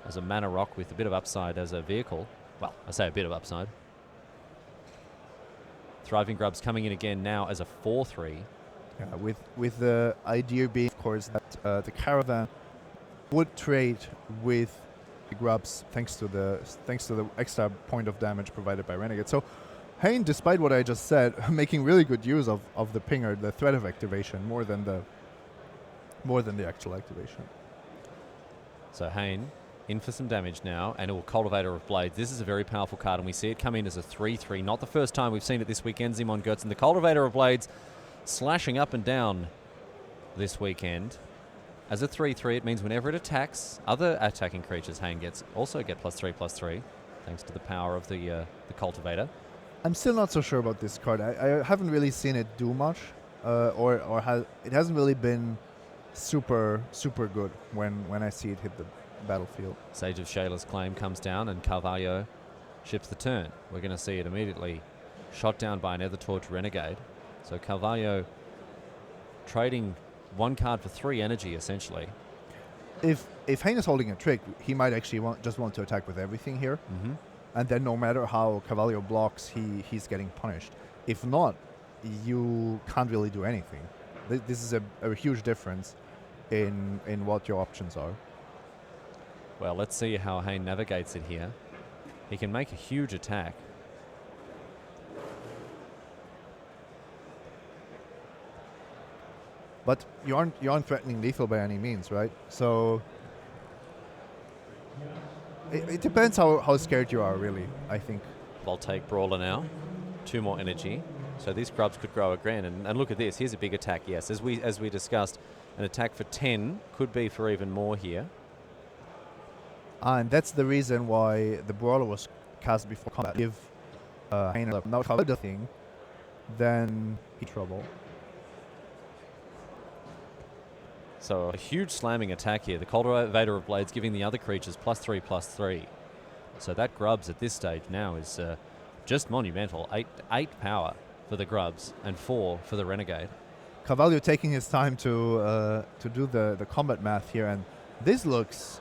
as a mana rock with a bit of upside as a vehicle. Well, I say a bit of upside. Thriving Grubs coming in again now as a 4/3. Yeah, with the idea being, of course, that the Caravan would trade with the Grubs thanks to the extra point of damage provided by Renegade. So Hain, despite what I just said, making really good use of the Pinger, the threat of activation, more than the actual activation. So Hain in for some damage now, and Cultivator of Blades. This is a very powerful card, and we see it come in as a 3/3. Not the first time we've seen it this weekend, Simon Gertzen. The Cultivator of Blades slashing up and down this weekend. As a 3/3, it means whenever it attacks, other attacking creatures Hain also get +3/+3, thanks to the power of the Cultivator. I'm still not so sure about this card. I haven't really seen it do much, it hasn't really been super good when I see it hit the battlefield. Sage of Shayla's Claim comes down, and Carvalho ships the turn. We're going to see it immediately shot down by an Ether Torch Renegade. So Carvalho trading 1 card for 3 energy, essentially. If Hain is holding a trick, he might actually just want to attack with everything here. And then no matter how Carvalho blocks, he's getting punished. If not, you can't really do anything. This is a huge difference in what your options are. Well, let's see how Hain navigates it here. He can make a huge attack. But you aren't threatening lethal by any means, right? So it depends how scared you are, really, I think. I'll take Brawler now. 2 more energy. So these Grubs could grow again. And look at this. Here's a big attack, yes. As we discussed, an attack for 10 could be for even more here. And that's the reason why the Brawler was cast before combat. If Hain now covered the thing, then he's trouble. So a huge slamming attack here. The Cultivator of Blades giving the other creatures +3/+3. So that Grubs at this stage now is just monumental. 8 power for the Grubs and 4 for the Renegade. Carvalho taking his time to do the combat math here, and this looks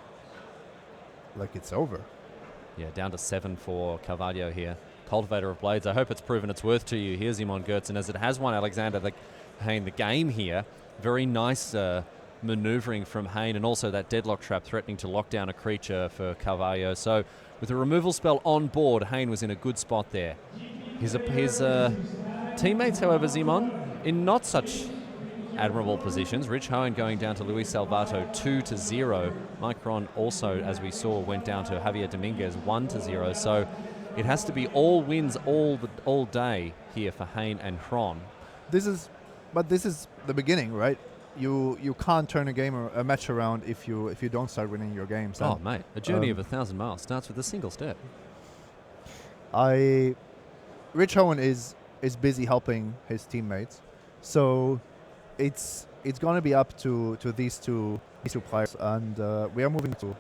like it's over. Yeah, down to 7 for Carvalho here. Cultivator of Blades. I hope it's proven its worth to you here, Simon Gertzen, as it has won Alexander Hayne the game here. Very nice manoeuvring from Hayne, and also that deadlock trap threatening to lock down a creature for Carvalho. So with a removal spell on board, Hayne was in a good spot there. His teammates, however, Simon, in not such admirable positions. Rich Hohen going down to Luis Salvato 2-0. Mike Ron also, as we saw, went down to Javier Dominguez 1-0. So it has to be all wins all day here for Hayne and Hron. This is the beginning, right? You can't turn a match around if you don't start winning your games. Oh, mate, a journey of 1,000 miles starts with a single step. Rich Hohen is busy helping his teammates, so it's going to be up to these two players, and we are moving to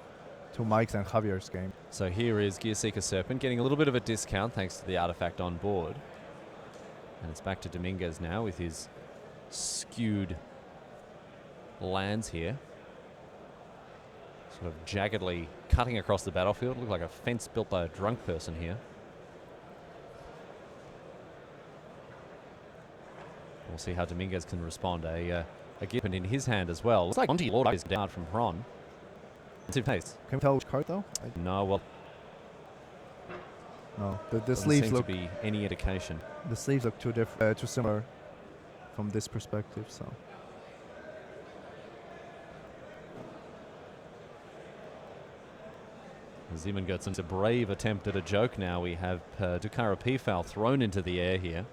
Mike's and Javier's game. So here is Gearseeker Serpent getting a little bit of a discount thanks to the artifact on board. And it's back to Dominguez now with his skewed lands here. Sort of jaggedly cutting across the battlefield. Look like a fence built by a drunk person here. We'll see how Dominguez can respond. A Gippin in his hand as well. Looks like Monty Lord is down from Hron. Pace. Can we tell which card though? No, well, no. The sleeves look to be any indication. The sleeves look too similar from this perspective. So Simon Gertzen's a brave attempt at a joke. Now we have Dukara Pifal thrown into the air here.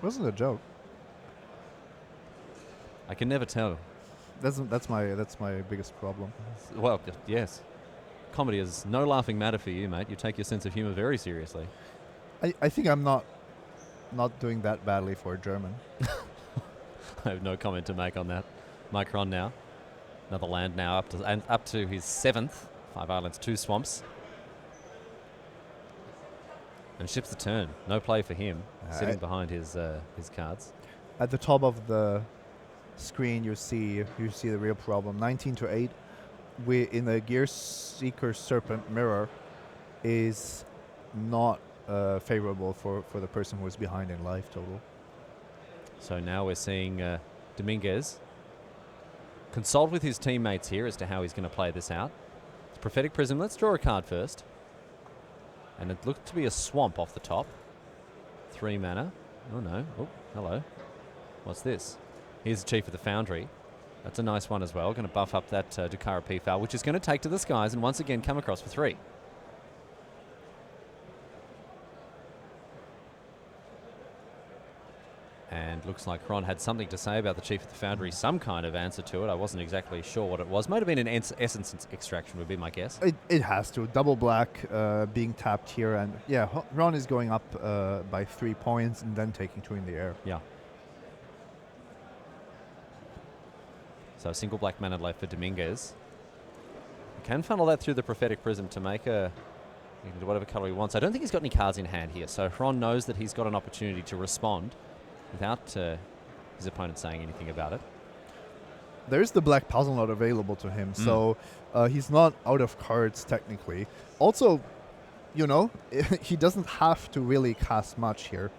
Wasn't a joke. I can never tell. That's my biggest problem. Well, yes. Comedy is no laughing matter for you, mate. You take your sense of humor very seriously. I think I'm not doing that badly for a German. I have no comment to make on that. Mike Ron now. Another land now up to his 7th. 5 islands, 2 swamps. And ships the turn. No play for him. Sitting behind his cards. At the top of the screen, you see the real problem. 19-8, in the Gearseeker Serpent mirror, is not favorable for the person who is behind in life total. So now we're seeing Dominguez consult with his teammates here as to how he's going to play this out. It's Prophetic Prism. Let's draw a card first. And it looked to be a swamp off the top. 3 mana. Oh no. Oh, hello. What's this? Here's the Chief of the Foundry. That's a nice one as well. Going to buff up that Dukara Pifal, which is going to take to the skies and once again come across for 3. And looks like Ron had something to say about the Chief of the Foundry, some kind of answer to it. I wasn't exactly sure what it was. Might have been an essence extraction would be my guess. It has to. Double black being tapped here. And yeah, Ron is going up by 3 points and then taking 2 in the air. Yeah. So single black mana left for Dominguez. He can funnel that through the Prophetic Prism to make he can do whatever color he wants. I don't think he's got any cards in hand here. So Ron knows that he's got an opportunity to respond without his opponent saying anything about it. There's the black puzzle not available to him, so he's not out of cards technically. Also, he doesn't have to really cast much here.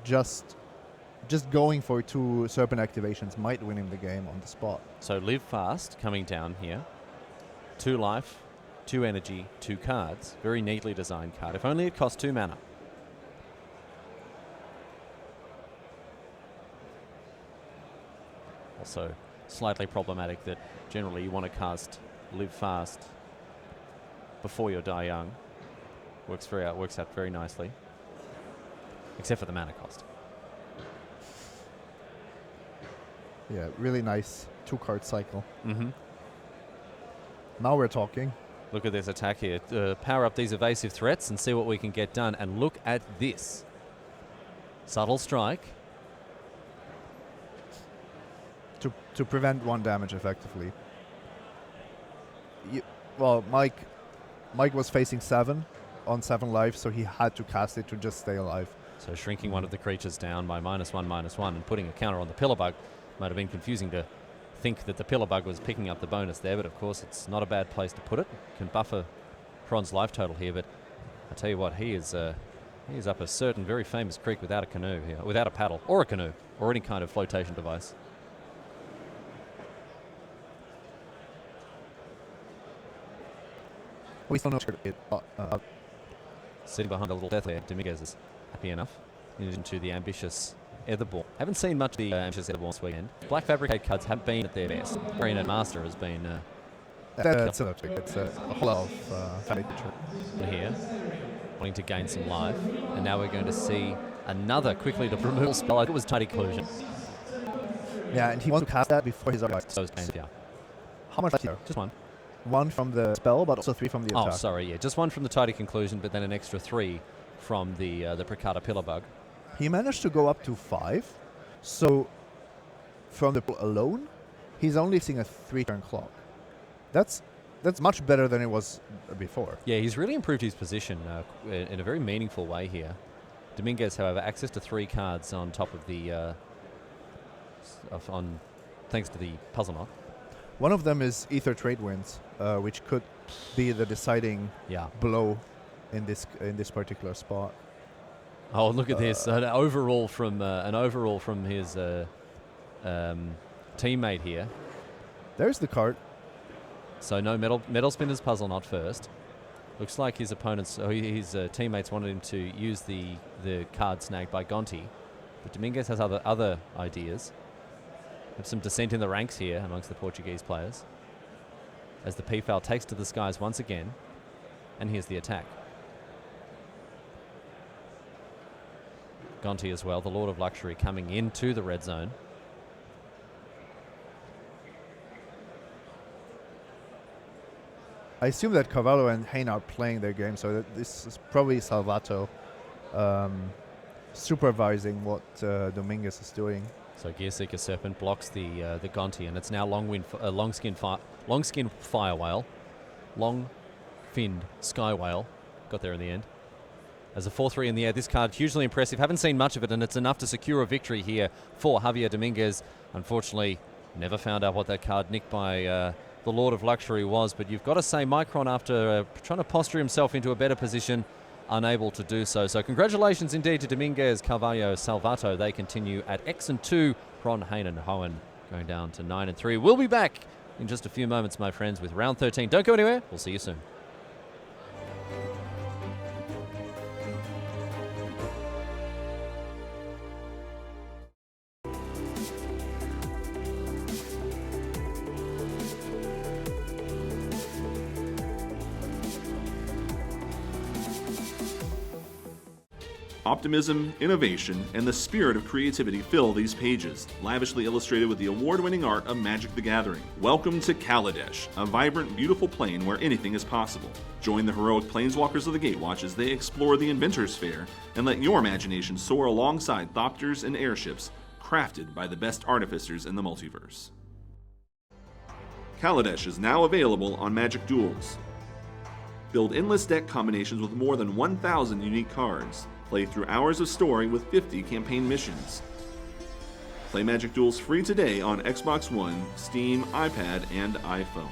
Just going for 2 Serpent activations might win him the game on the spot. So Live Fast coming down here. 2 life, 2 energy, 2 cards. Very neatly designed card. If only it cost 2 mana. Also slightly problematic that generally you want to cast Live Fast before you die young. Works out very nicely. Except for the mana cost. Yeah, really nice 2-card cycle. Mm-hmm. Now we're talking. Look at this attack here. Power up these evasive threats and see what we can get done. And look at this. Subtle Strike. To prevent 1 damage effectively. Mike was facing 7 on 7 life, so he had to cast it to just stay alive. So shrinking one of the creatures down by -1/-1 and putting a counter on the pillar bug might have been confusing to think that the pillar bug was picking up the bonus there, but of course it's not a bad place to put it. Can buffer Kron's life total here, but I tell you what, he is up a certain very famous creek without a canoe here, without a paddle or a canoe or any kind of flotation device. We still know it. Sitting behind a little death there, Dominguez is happy enough. In addition to the ambitious Etherborn. Haven't seen much of the ambitious Etherborn this weekend. Black Fabricate cards have been at their best. Marionette Master has been That's it's a whole lot of here, wanting to gain some life. And now we're going to see another quickly to removal spell. I think it was Tidy Collusion. Yeah, and he wants to cast that before his other. So yeah. How much here? Just one. One from the spell, but also 3 from the attack. Oh, sorry, yeah. Just one from the Tidy Conclusion, but then an extra 3 from the Pricata Pillar Bug. He managed to go up to 5. So, from the alone, he's only seeing a 3-turn clock. That's much better than it was before. Yeah, he's really improved his position in a very meaningful way here. Dominguez, however, access to 3 cards on top of the thanks to the puzzle knot. One of them is Ether Trade Winds, which could be the deciding blow in this particular spot. Oh, look at this! An overall from his teammate here. There's the card. So no metal spinner's puzzle knot first. Looks like his opponents, his teammates wanted him to use the card snagged by Gonti, but Dominguez has other ideas. Have some dissent in the ranks here amongst the Portuguese players as the P-Foul takes to the skies once again, and here's the attack. Gonti as well, the Lord of Luxury, coming into the red zone. I assume that Cavallo and Hain are playing their game, so that this is probably Salvato supervising what Dominguez is doing. So Gearseeker Serpent blocks the Gonti, and it's now long-skinned fire whale, long-finned sky whale. Got there in the end. As a 4-3 in the air, this card hugely impressive. Haven't seen much of it, and it's enough to secure a victory here for Javier Dominguez. Unfortunately, never found out what that card nicked by the Lord of Luxury was, but you've got to say Micron, after trying to posture himself into a better position, unable to do so. So congratulations indeed to Dominguez, Carvalho, Salvato. They continue at X and 2. Kron, Hain and Hohen going down to 9 and 3. We'll be back in just a few moments, my friends, with round 13. Don't go anywhere. We'll see you soon. Optimism, innovation, and the spirit of creativity fill these pages, lavishly illustrated with the award-winning art of Magic the Gathering. Welcome to Kaladesh, a vibrant, beautiful plane where anything is possible. Join the heroic planeswalkers of the Gatewatch as they explore the Inventor's Fair and let your imagination soar alongside Thopters and airships crafted by the best artificers in the multiverse. Kaladesh is now available on Magic Duels. Build endless deck combinations with more than 1,000 unique cards. Play through hours of story with 50 campaign missions. Play Magic Duels free today on Xbox One, Steam, iPad, and iPhone.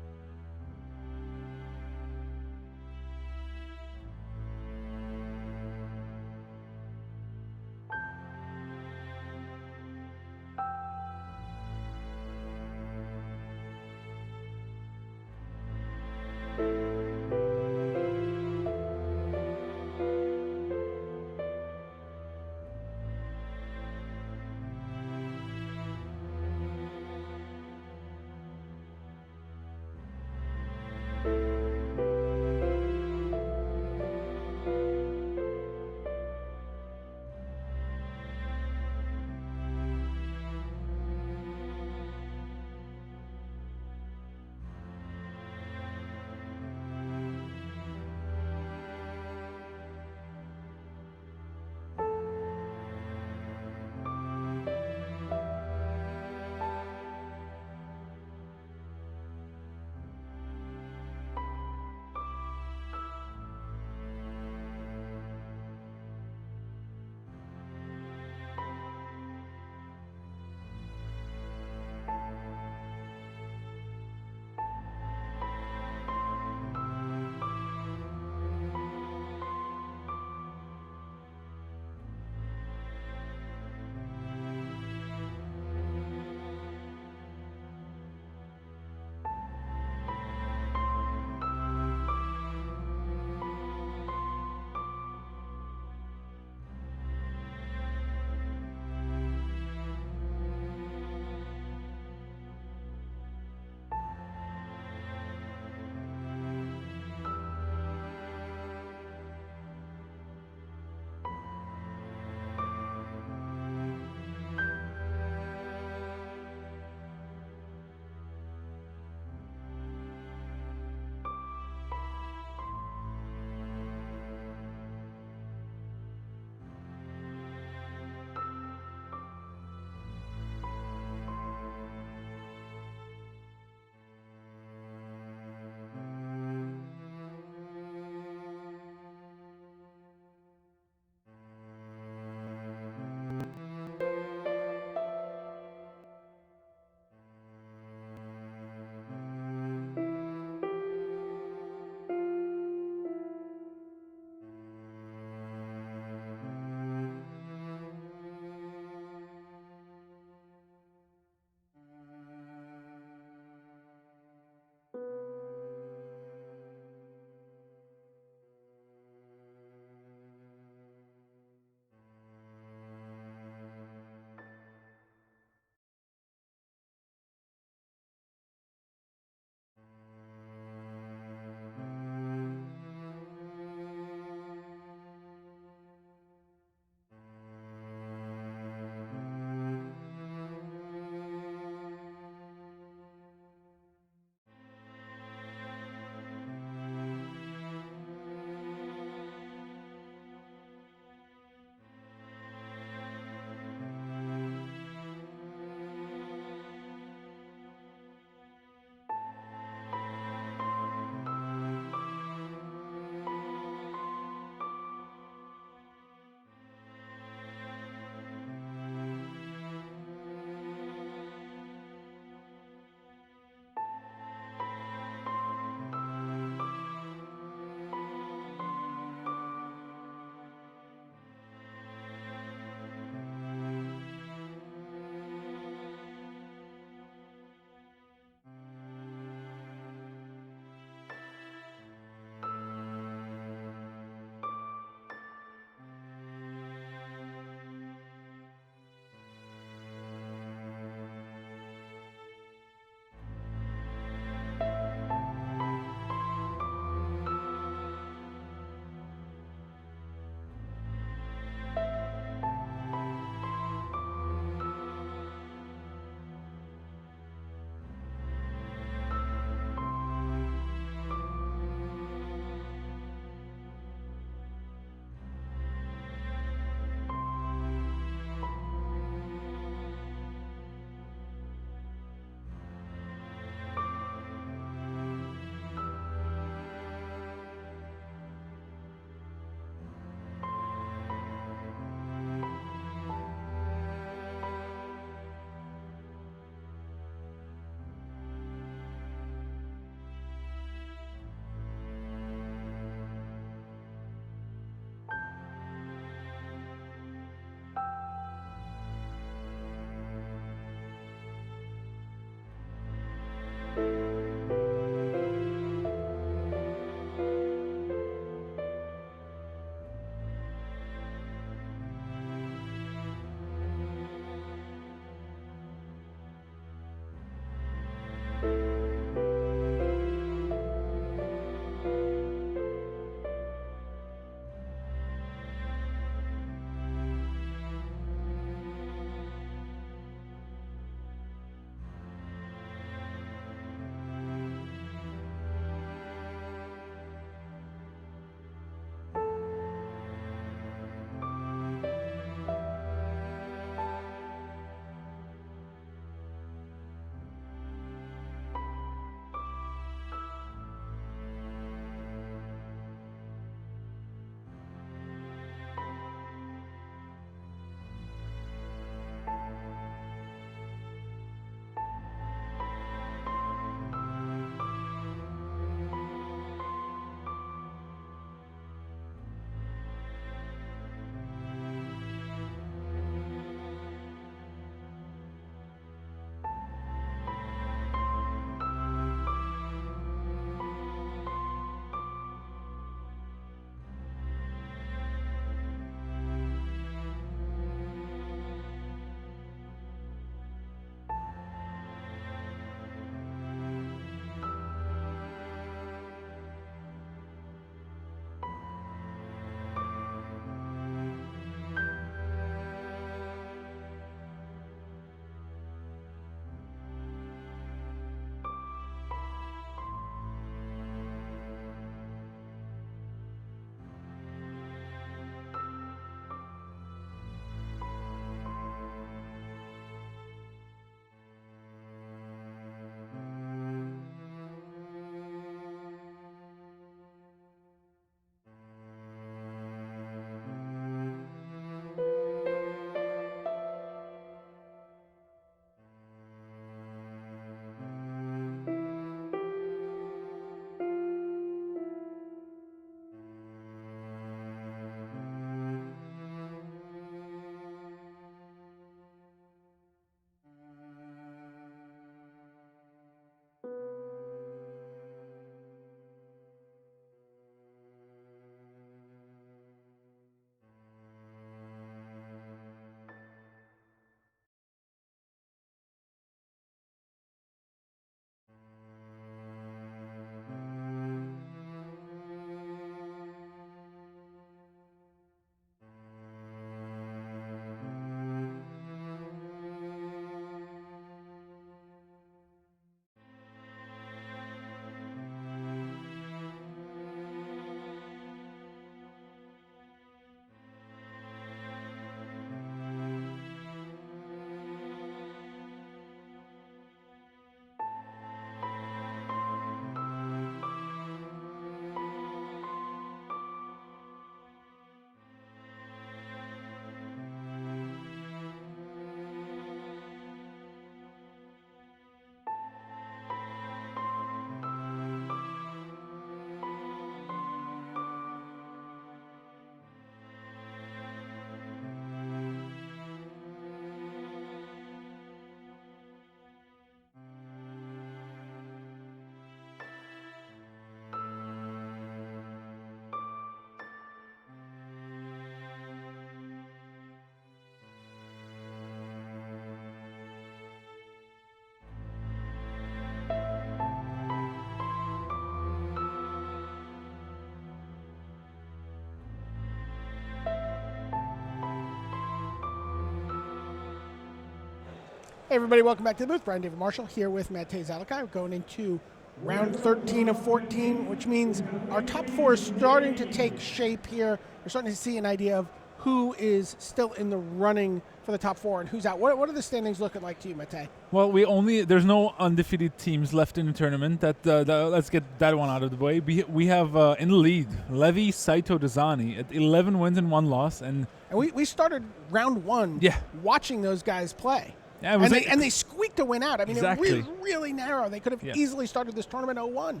Hey everybody, welcome back to the booth. Brian David Marshall here with Matej Zalakai. We're going into round 13 of 14, which means our top four is starting to take shape here. We're starting to see an idea of who is still in the running for the top four and who's out. What are the standings looking like to you, Matej? Well, there's no undefeated teams left in the tournament. Let's get that one out of the way. We have in the lead Levi Saito Dezani at 11 wins and 1 loss, and we started round one watching those guys play. Yeah, and they squeaked a win out. I mean, exactly. It was really narrow. They could have easily started this tournament 0-1.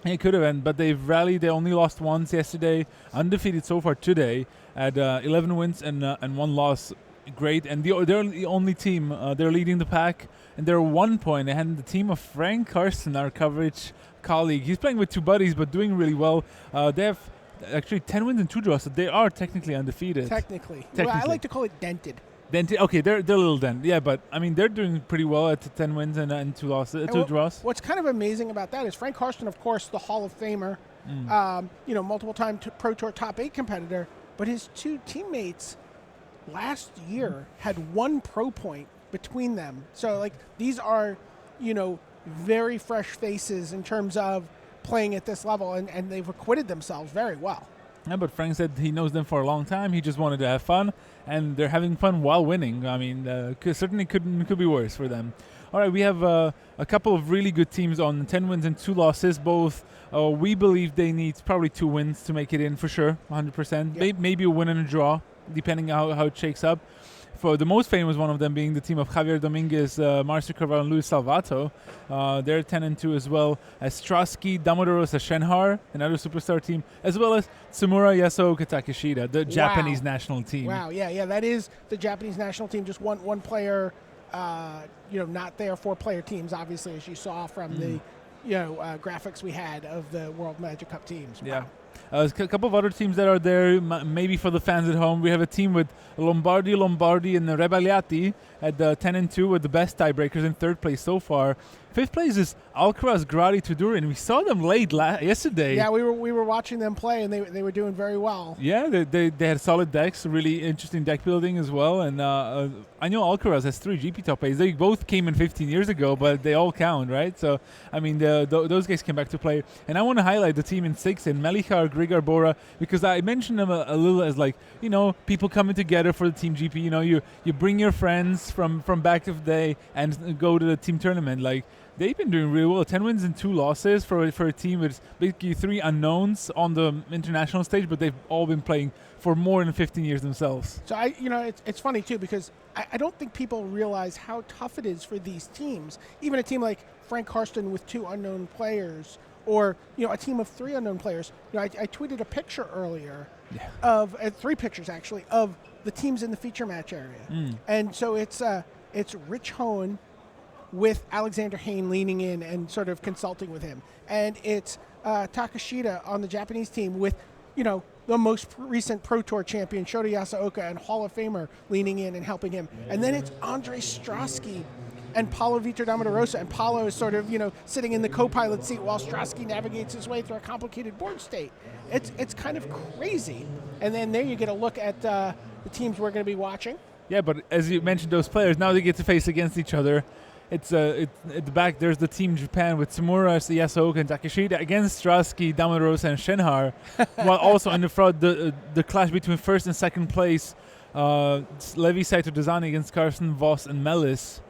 It could have, but they've rallied. They only lost once yesterday, undefeated so far today at 11 wins and 1 loss. Great, and they're the only team. They're leading the pack, and they're 1 point ahead. The team of Frank Karsten, our coverage colleague, he's playing with 2 buddies, but doing really well. They have actually 10 wins and 2 draws, so they are technically undefeated. Technically. Well, I like to call it dented. Okay, they're a little dent. Yeah, but I mean they're doing pretty well at 10 wins and 2 losses, 2 draws. What's kind of amazing about that is Frank Karsten, of course, the Hall of Famer, multiple-time Pro Tour top 8 competitor, but his 2 teammates last year had 1 pro point between them. So these are, very fresh faces in terms of playing at this level, and they've acquitted themselves very well. Yeah, but Frank said he knows them for a long time. He just wanted to have fun, and they're having fun while winning. I mean, certainly could be worse for them. All right, we have a couple of really good teams on 10 wins and 2 losses. Both, we believe they need probably 2 wins to make it in for sure, 100%. Yep. Maybe a win and a draw, depending on how it shakes up. For the most famous one of them being the team of Javier Dominguez, Marcio Carvalho, and Luis Salvato. They're 10-2 as well as Strasky, Damodarosa Shenhar, another superstar team, as well as Tsumura Yasuoka Takeshita, the Japanese national team. Wow, yeah, that is the Japanese national team. Just one player, not there. 4-player teams, obviously, as you saw from the graphics we had of the World Magic Cup teams. Wow. Yeah. There's a couple of other teams that are there, maybe for the fans at home. We have a team with Lombardi, and Rebagliati at 10-2 with the best tiebreakers in 3rd place so far. 5th place is Alcaraz, Gradi, Tudurin. We saw them late yesterday. Yeah, we were watching them play, and they were doing very well. Yeah, they had solid decks, really interesting deck building as well. And I know Alcaraz has 3 GP top 8s. They both came in 15 years ago, but they all count, right? So, I mean, those guys came back to play. And I want to highlight the team in 6 in Melichar, Grigor, Bora, because I mentioned them a little as people coming together for the team GP. You bring your friends from back of the day and go to the team tournament. They've been doing really well. 10 wins and 2 losses for a team with basically 3 unknowns on the international stage, but they've all been playing for more than 15 years themselves. So it's funny too, because I don't think people realize how tough it is for these teams. Even a team like Frank Karsten with 2 unknown players, or a team of 3 unknown players. I tweeted a picture earlier of 3 pictures actually of the teams in the feature match area, and so it's Rich Hohen with Alexander Hayne leaning in and sort of consulting with him. And it's Takeshita on the Japanese team with, the most recent Pro Tour champion, Shota Yasuoka, and Hall of Famer leaning in and helping him. And then it's Andre Strasky and Paulo Vitor Damodarosa. And Paulo is sort of, sitting in the co-pilot seat while Strasky navigates his way through a complicated board state. It's kind of crazy. And then there you get a look at the teams we're going to be watching. Yeah, but as you mentioned, those players, now they get to face against each other. At the back, there's the team Japan with Tsumura, Yasuoka, and Takeshita against Strasky, Damodarosa, and Shenhar. While also in the front, the clash between 1st and 2nd place, Levi Saito Dezani against Carson, Voss, and Mellis.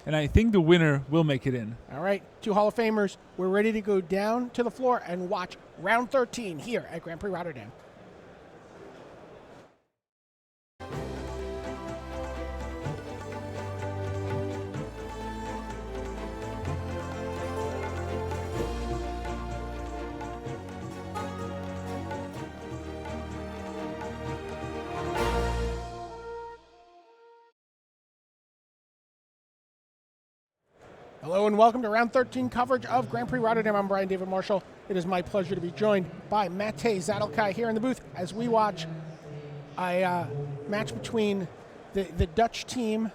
And I think the winner will make it in. All right, 2 Hall of Famers. We're ready to go down to the floor and watch round 13 here at Grand Prix Rotterdam. Hello and welcome to round 13 coverage of Grand Prix Rotterdam. I'm Brian David Marshall. It is my pleasure to be joined by Matej Zalakai here in the booth as we watch a match between the Dutch team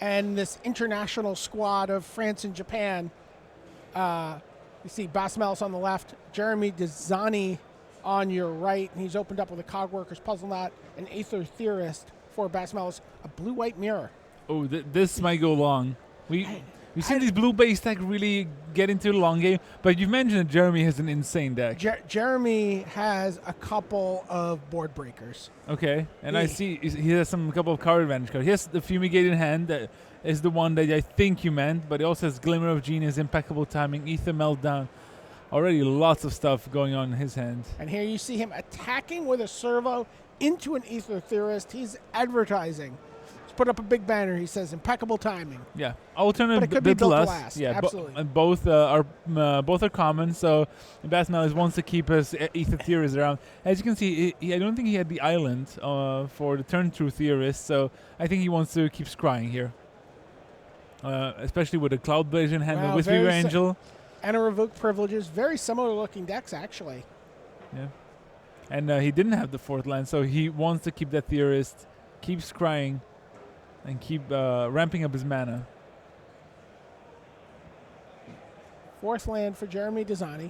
and this international squad of France and Japan. You see Bas Mellis on the left, Jeremy Dezani on your right, and he's opened up with a Cogworkers Puzzle Knot, an Aether Theorist for Bas Mellis, a blue-white mirror. Oh, this might go long. We've seen these blue base deck really get into the long game, but you mentioned that Jeremy has an insane deck. Jeremy has a couple of board breakers. Okay, and I see he has a couple of card advantage cards. He has the Fumigate in hand. That is the one that I think you meant, but he also has Glimmer of Genius, Impeccable Timing, Ether Meltdown. Already lots of stuff going on in his hand. And here you see him attacking with a servo into an Ether Theorist. He's advertising. He's put up a big banner. He says impeccable timing. Yeah, alternate But it could be built built to to last. Yeah, Absolutely. and both are common. So Basmalis wants to keep his Ether Theorist around. As you can see, I don't think he had the island for the turn through Theorist. So I think he wants to keep scrying here, especially with the Cloud Blazer in hand, Wow, the Whisperer Angel. And a Revoke Privileges. Very similar looking decks, actually. Yeah, and he didn't have the 4th land, so he wants to keep that Theorist, keep scrying, and keep ramping up his mana. 4th land for Jeremy Desani.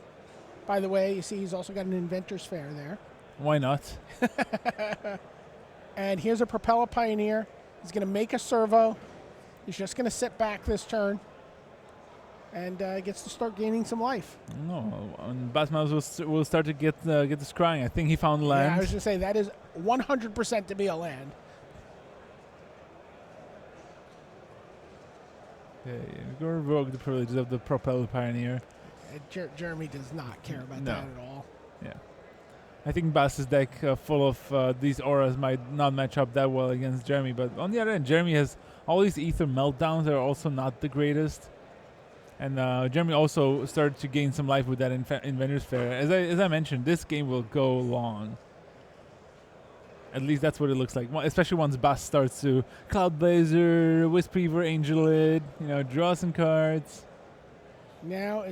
By the way, you see he's also got an Inventor's Fair there. Why not? And here's a Propeller Pioneer. He's going to make a servo. He's just going to sit back this turn. And gets to start gaining some life. No, and Basmalis will start to get the scrying. I think he found land. Yeah, I was going to say, that is 100% to be a land. Okay, go revoke the privileges of the Propeller Pioneer. Jeremy does not care about No. that at all. Yeah. I think Bass's deck full of these auras might not match up that well against Jeremy, but on the other hand, Jeremy has all these Ether Meltdowns that are also not the greatest. And Jeremy also started to gain some life with that Inventor's Fair. As I mentioned, this game will go long. At least that's what it looks like. Especially once Bass starts to Cloud Blazer, Whisper Angelid, draw some cards. Now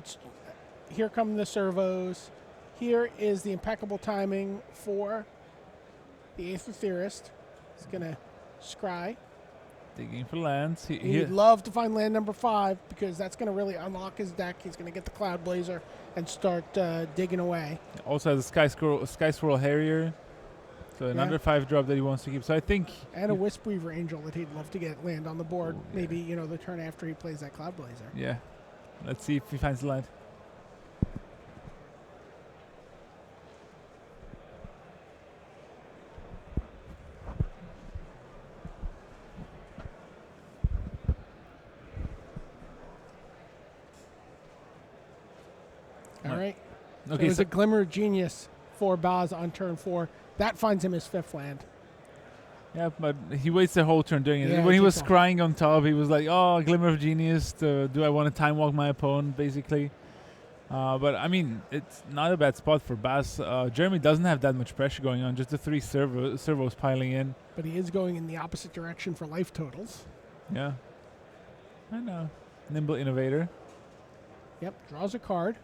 here come the servos. Here is the impeccable timing for the Aether Theorist. He's going to scry. Digging for lands. He'd love to find land number 5 because that's going to really unlock his deck. He's going to get the Cloud Blazer and start digging away. Also has a Sky Swirl Harrier. So another 5-drop that he wants to keep. So I think... And a Wispreaver Angel that he'd love to get land on the board. Maybe, the turn after he plays that Cloud Blazer. Yeah. Let's see if he finds the land. All right. Okay, There's a Glimmer of Genius for Baz on turn 4. That finds him his 5th land. Yeah, but he waits the whole turn doing it. Yeah, When he was takes scrying on top, he was like, "Oh, Glimmer of Genius. Do I want to time walk my opponent?" Basically. But I mean, it's not a bad spot for Bass. Jeremy doesn't have that much pressure going on. Just the 3 servos piling in. But he is going in the opposite direction for life totals. Yeah. I know. Nimble Innovator. Yep, draws a card.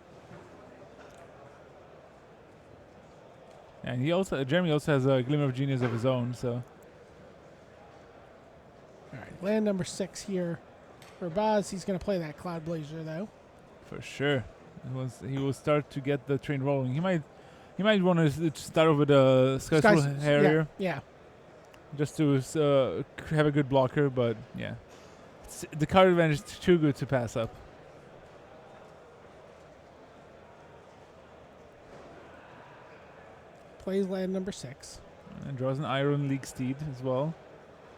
And Jeremy also has a Glimmer of Genius of his own, so. All right, land number 6 here for Baz. He's going to play that Cloud Blazer, though. For sure. He will start to get the train rolling. He might want to start with a Sky Swirl Harrier. Yeah. Just to have a good blocker, but yeah. The card advantage is too good to pass up. Plays land number 6. And draws an Iron League Steed as well.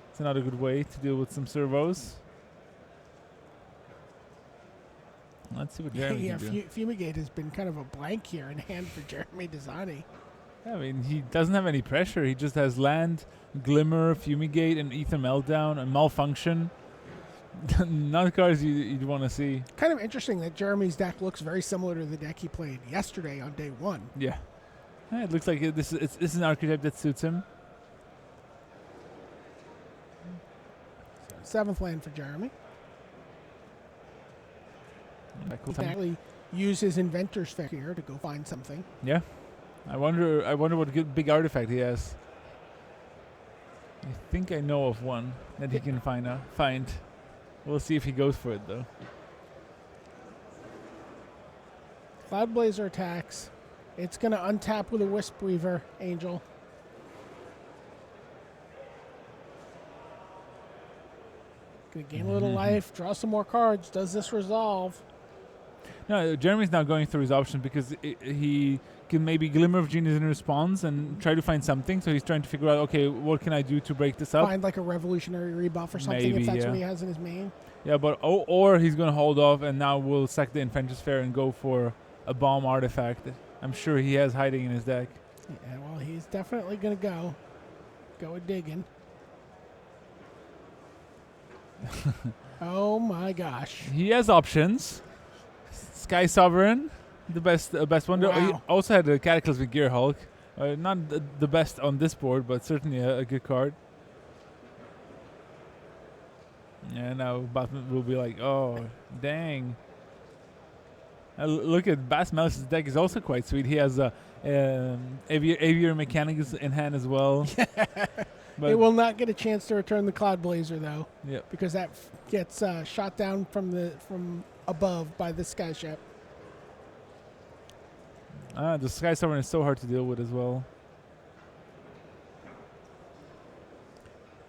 It's another good way to deal with some servos. Let's see what Jeremy can do. Fumigate has been kind of a blank here in hand for Jeremy Desani. I mean, he doesn't have any pressure. He just has land, Glimmer, Fumigate, and Ether Meltdown, and Malfunction. Not cards you'd want to see. Kind of interesting that Jeremy's deck looks very similar to the deck he played yesterday on day 1. Yeah. It looks like this is an archetype that suits him. 7th land for Jeremy. He can actually use his Inventor's Fair here to go find something. Yeah. I wonder what good big artifact he has. I think I know of one that he can find. We'll see if he goes for it though. Cloud Blazer attacks. It's going to untap with a Wispreaver Angel. Gonna gain a little life, draw some more cards. Does this resolve? No, Jeremy's now going through his options because he can maybe glimmer of genius in response and try to find something. So he's trying to figure out, okay, what can I do to break this up? Find like a revolutionary rebuff or something Maybe, if that's yeah. what he has in his main. Yeah, but or he's going to hold off and now we'll sack the Infectious Fair and go for a bomb artifact that I'm sure he has hiding in his deck. Yeah, well, he's definitely going to go a digging. Oh my gosh. He has options. Sky Sovereign, the best one. Wow. He also had a Cataclysmic Gear Hulk. Not the best on this board, but certainly a good card. Yeah, now Batman will be like, oh, dang. Look at Bass Mouse's deck is also quite sweet. He has Aviator Mechanics in hand as well. It will not get a chance to return the Cloud Blazer though. Yep. Because that gets shot down from above by the Sky Ship. The Sky Sovereign is so hard to deal with as well.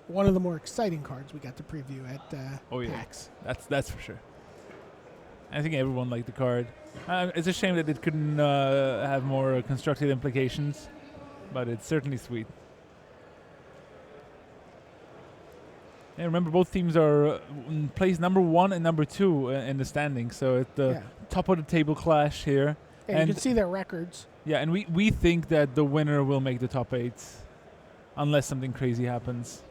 One of the more exciting cards we got to preview at PAX. That's for sure. I think everyone liked the card. It's a shame that it couldn't have more constructed implications, but it's certainly sweet. And remember, both teams are in place number 1 and number 2 in the standings, so at the top of the table clash here. Yeah, and you can see their records. Yeah, and we think that the winner will make the top 8, unless something crazy happens.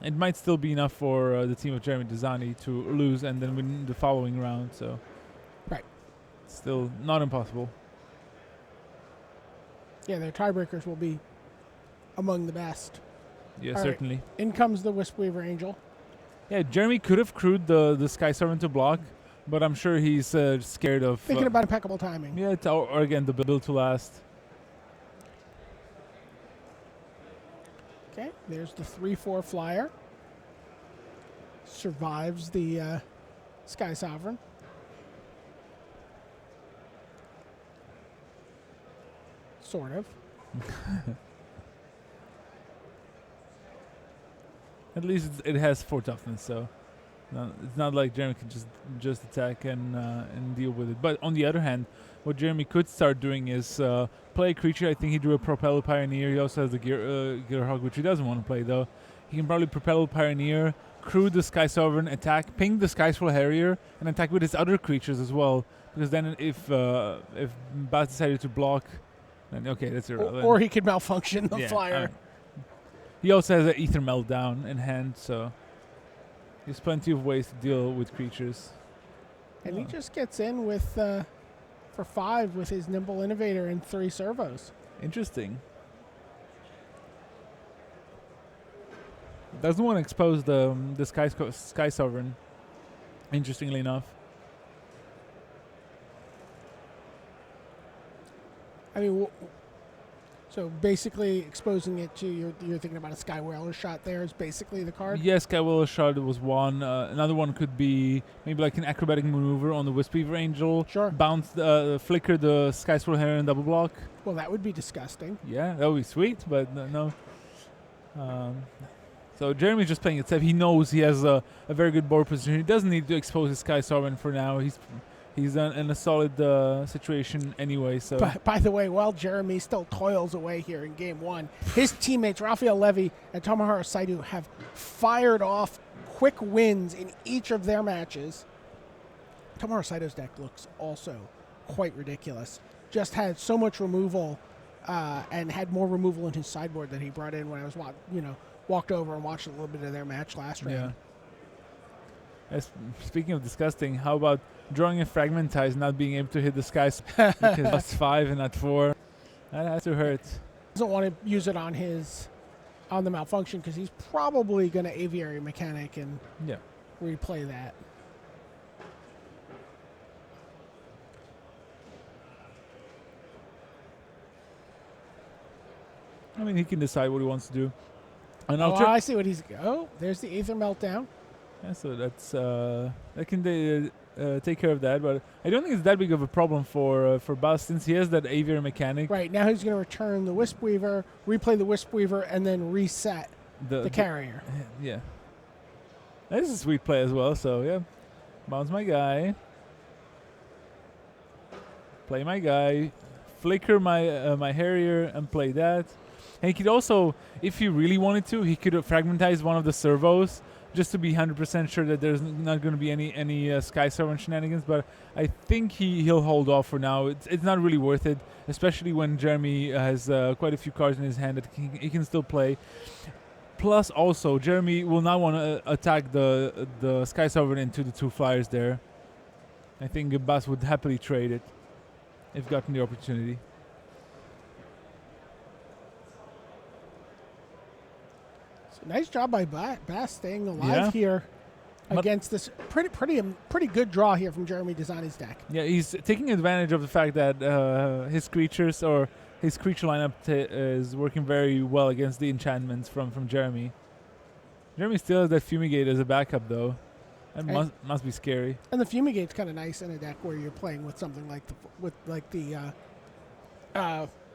It might still be enough for the team of Jeremy Desani to lose and then win the following round, so right, still not impossible. Yeah, their tiebreakers will be among the best. Yeah, All certainly. Right. In comes the Wispweaver Angel. Yeah, Jeremy could have crewed the Sky Servant to block, but I'm sure he's scared of... Thinking about impeccable timing. Yeah, or again, the build to last. Okay, there's the 3/4 flyer. Survives the Sky Sovereign. Sort of. At least it has 4 toughness, so it's not like Jeremy can just attack and deal with it. But on the other hand, what Jeremy could start doing is play a creature. I think he drew a Propel Pioneer. He also has the Gear Hog, which he doesn't want to play though. He can probably Propel Pioneer, crew the Sky Sovereign, attack, ping the Skyscroll Harrier, and attack with his other creatures as well. Because then if Baz decided to block, then okay, that's irrelevant. Or he could malfunction the flyer. He also has an Ether Meltdown in hand, so there's plenty of ways to deal with creatures. And he just gets in with for 5 with his Nimble Innovator and 3 servos. Interesting. Doesn't want to expose the Sky Sovereign, interestingly enough. I mean, so basically exposing it to you're thinking about a Sky Whaler shot there is basically the card? Yes, Sky Whaler shot was one. Another one could be maybe like an acrobatic maneuver on the Wispweaver Angel. Sure. Bounce, flicker the Sky Swirl Harrier and double block. Well, that would be disgusting. Yeah, that would be sweet, but no. So Jeremy's just playing it safe. He knows he has a very good board position. He doesn't need to expose his Sky Sovereign for now. He's in a solid situation anyway. So by the way, while Jeremy still toils away here in Game 1, his teammates Raphael Levy and Tomohiro Saito have fired off quick wins in each of their matches. Tomohiro Saito's deck looks also quite ridiculous. Just had so much removal and had more removal in his sideboard that he brought in when I was walked over and watched a little bit of their match last round. Yeah. Speaking of disgusting, how about drawing a Fragmentize, not being able to hit the skies because that's 5 and not 4? That has to hurt. Doesn't want to use it on the malfunction because he's probably going to Aviary Mechanic and replay that. I mean, he can decide what he wants to do. And I see what he's... Oh, there's the Aether Meltdown. Yeah, so that's that can take care of that, but I don't think it's that big of a problem for Buzz since he has that Aviary Mechanic. Right, now he's going to return the Wispweaver, replay the Wispweaver, and then reset the carrier. Yeah, This is a sweet play as well. So yeah, bounce my guy, play my guy, flicker my my Harrier, and play that. And he could also, if he really wanted to, he could fragmentize one of the servos just to be 100% sure that there's not going to be any Sky Server shenanigans. But I think he'll hold off for now. It's not really worth it, especially when Jeremy has quite a few cards in his hand that he can still play. Plus, also, Jeremy will not want to attack the Sky Sovereign into the 2 flyers there. I think Bas would happily trade it if gotten the opportunity. So nice job by Bass staying alive here against this pretty good draw here from Jeremy Designy's deck. Yeah, he's taking advantage of the fact that his creatures or his creature lineup is working very well against the enchantments from Jeremy. Jeremy still has that Fumigate as a backup, though. That must be scary. And the Fumigate's kind of nice in a deck where you're playing with something like the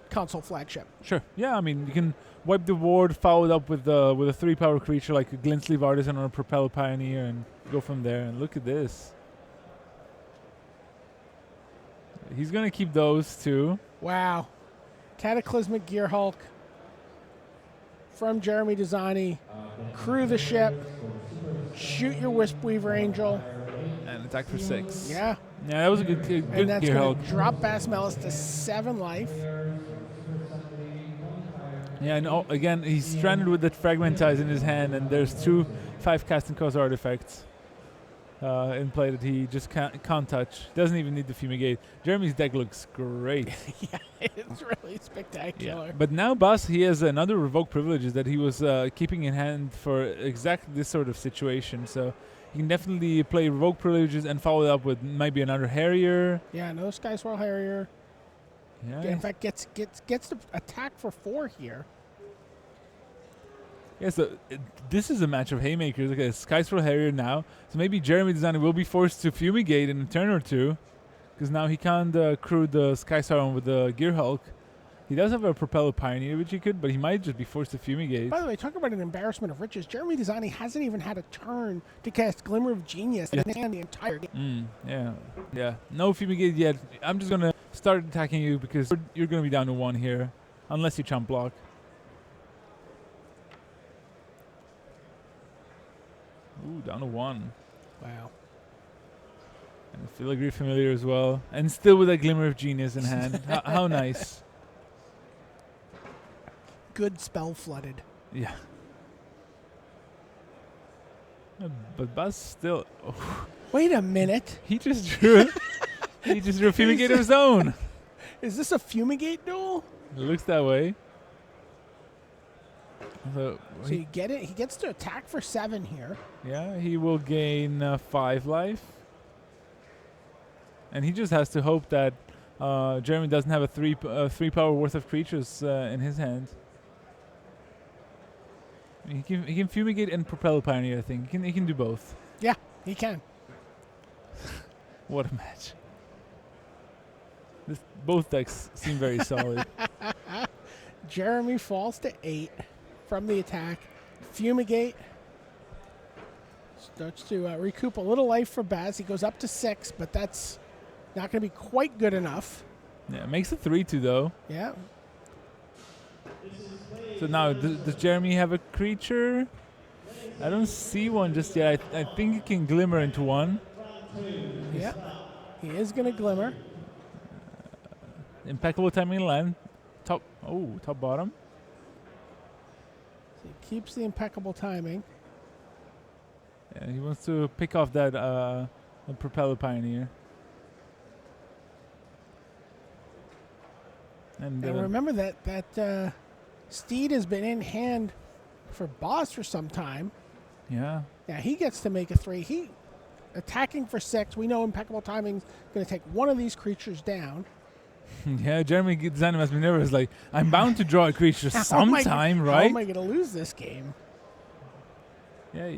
console flagship. Sure. Yeah, I mean, you can wipe the ward, follow it up with a 3-power creature like a Glintsleeve Artisan or a Propeller Pioneer, and go from there. And look at this. He's going to keep those too. Wow. Cataclysmic Gearhulk from Jeremy Designy. Crew the ship. Shoot your Wispweaver Angel. And attack for 6. Yeah. Yeah, that was a good And that's going Gearhulk. to drop Basmelis to 7 life. Yeah, and again, he's stranded with that Fragmentize in his hand, and there's 2 5-casting cost artifacts in play that he just can't touch. Doesn't even need the Fumigate. Jeremy's deck looks great. Yeah, it's really spectacular. Yeah. But now, Bas, he has another Revoke Privileges that he was keeping in hand for exactly this sort of situation. So you can definitely play Revoke Privileges and follow it up with maybe another Harrier. Yeah, no Sky Swirl Harrier. Yeah. In fact, gets to attack for 4 here. Yeah, so this is a match of haymakers. Like a Sky Swirl Harrier now. So maybe Jeremy Designer will be forced to Fumigate in a turn or two, because now he can't crew the Sky Siren with the Gearhulk. He does have a Propeller Pioneer, which he could, but he might just be forced to Fumigate. By the way, talk about an embarrassment of riches. Jeremy Designy hasn't even had a turn to cast Glimmer of Genius in his hand the entire game. Yeah. No Fumigate yet. I'm just going to start attacking you because you're going to be down to 1 here, unless you chump block. Ooh, down to 1. Wow. And Filigree Familiar as well. And still with a Glimmer of Genius in hand. How nice. Good spell flooded. Yeah. But Buzz still... Oh. Wait a minute. He just drew he just drew a Fumigate of his own. Is this a Fumigate duel? It looks that way. So you get it. He gets to attack for 7 here. Yeah, he will gain 5 life. And he just has to hope that Jeremy doesn't have a 3 power worth of creatures in his hand. He can Fumigate and Propeller Pioneer, I think. He can do both. Yeah, he can. What a match. Both decks seem very solid. Jeremy falls to 8 from the attack. Fumigate starts to recoup a little life for Baz. He goes up to 6, but that's not going to be quite good enough. Yeah, makes a 3-2 though. Yeah. So now, does Jeremy have a creature? I don't see one just yet. I think he can Glimmer into 1. Yeah. He is going to Glimmer. Impeccable timing land. Top bottom. So he keeps the impeccable timing. Yeah, he wants to pick off that Propeller Pioneer. And remember that Steed has been in hand for Boss for some time. Yeah. Yeah, he gets to make a 3. He attacking for 6. We know impeccable timing's going to take one of these creatures down. Yeah, Jeremy Designer must be nervous. Like, I'm bound to draw a creature sometime, right? How am I going to lose this game? Yeah.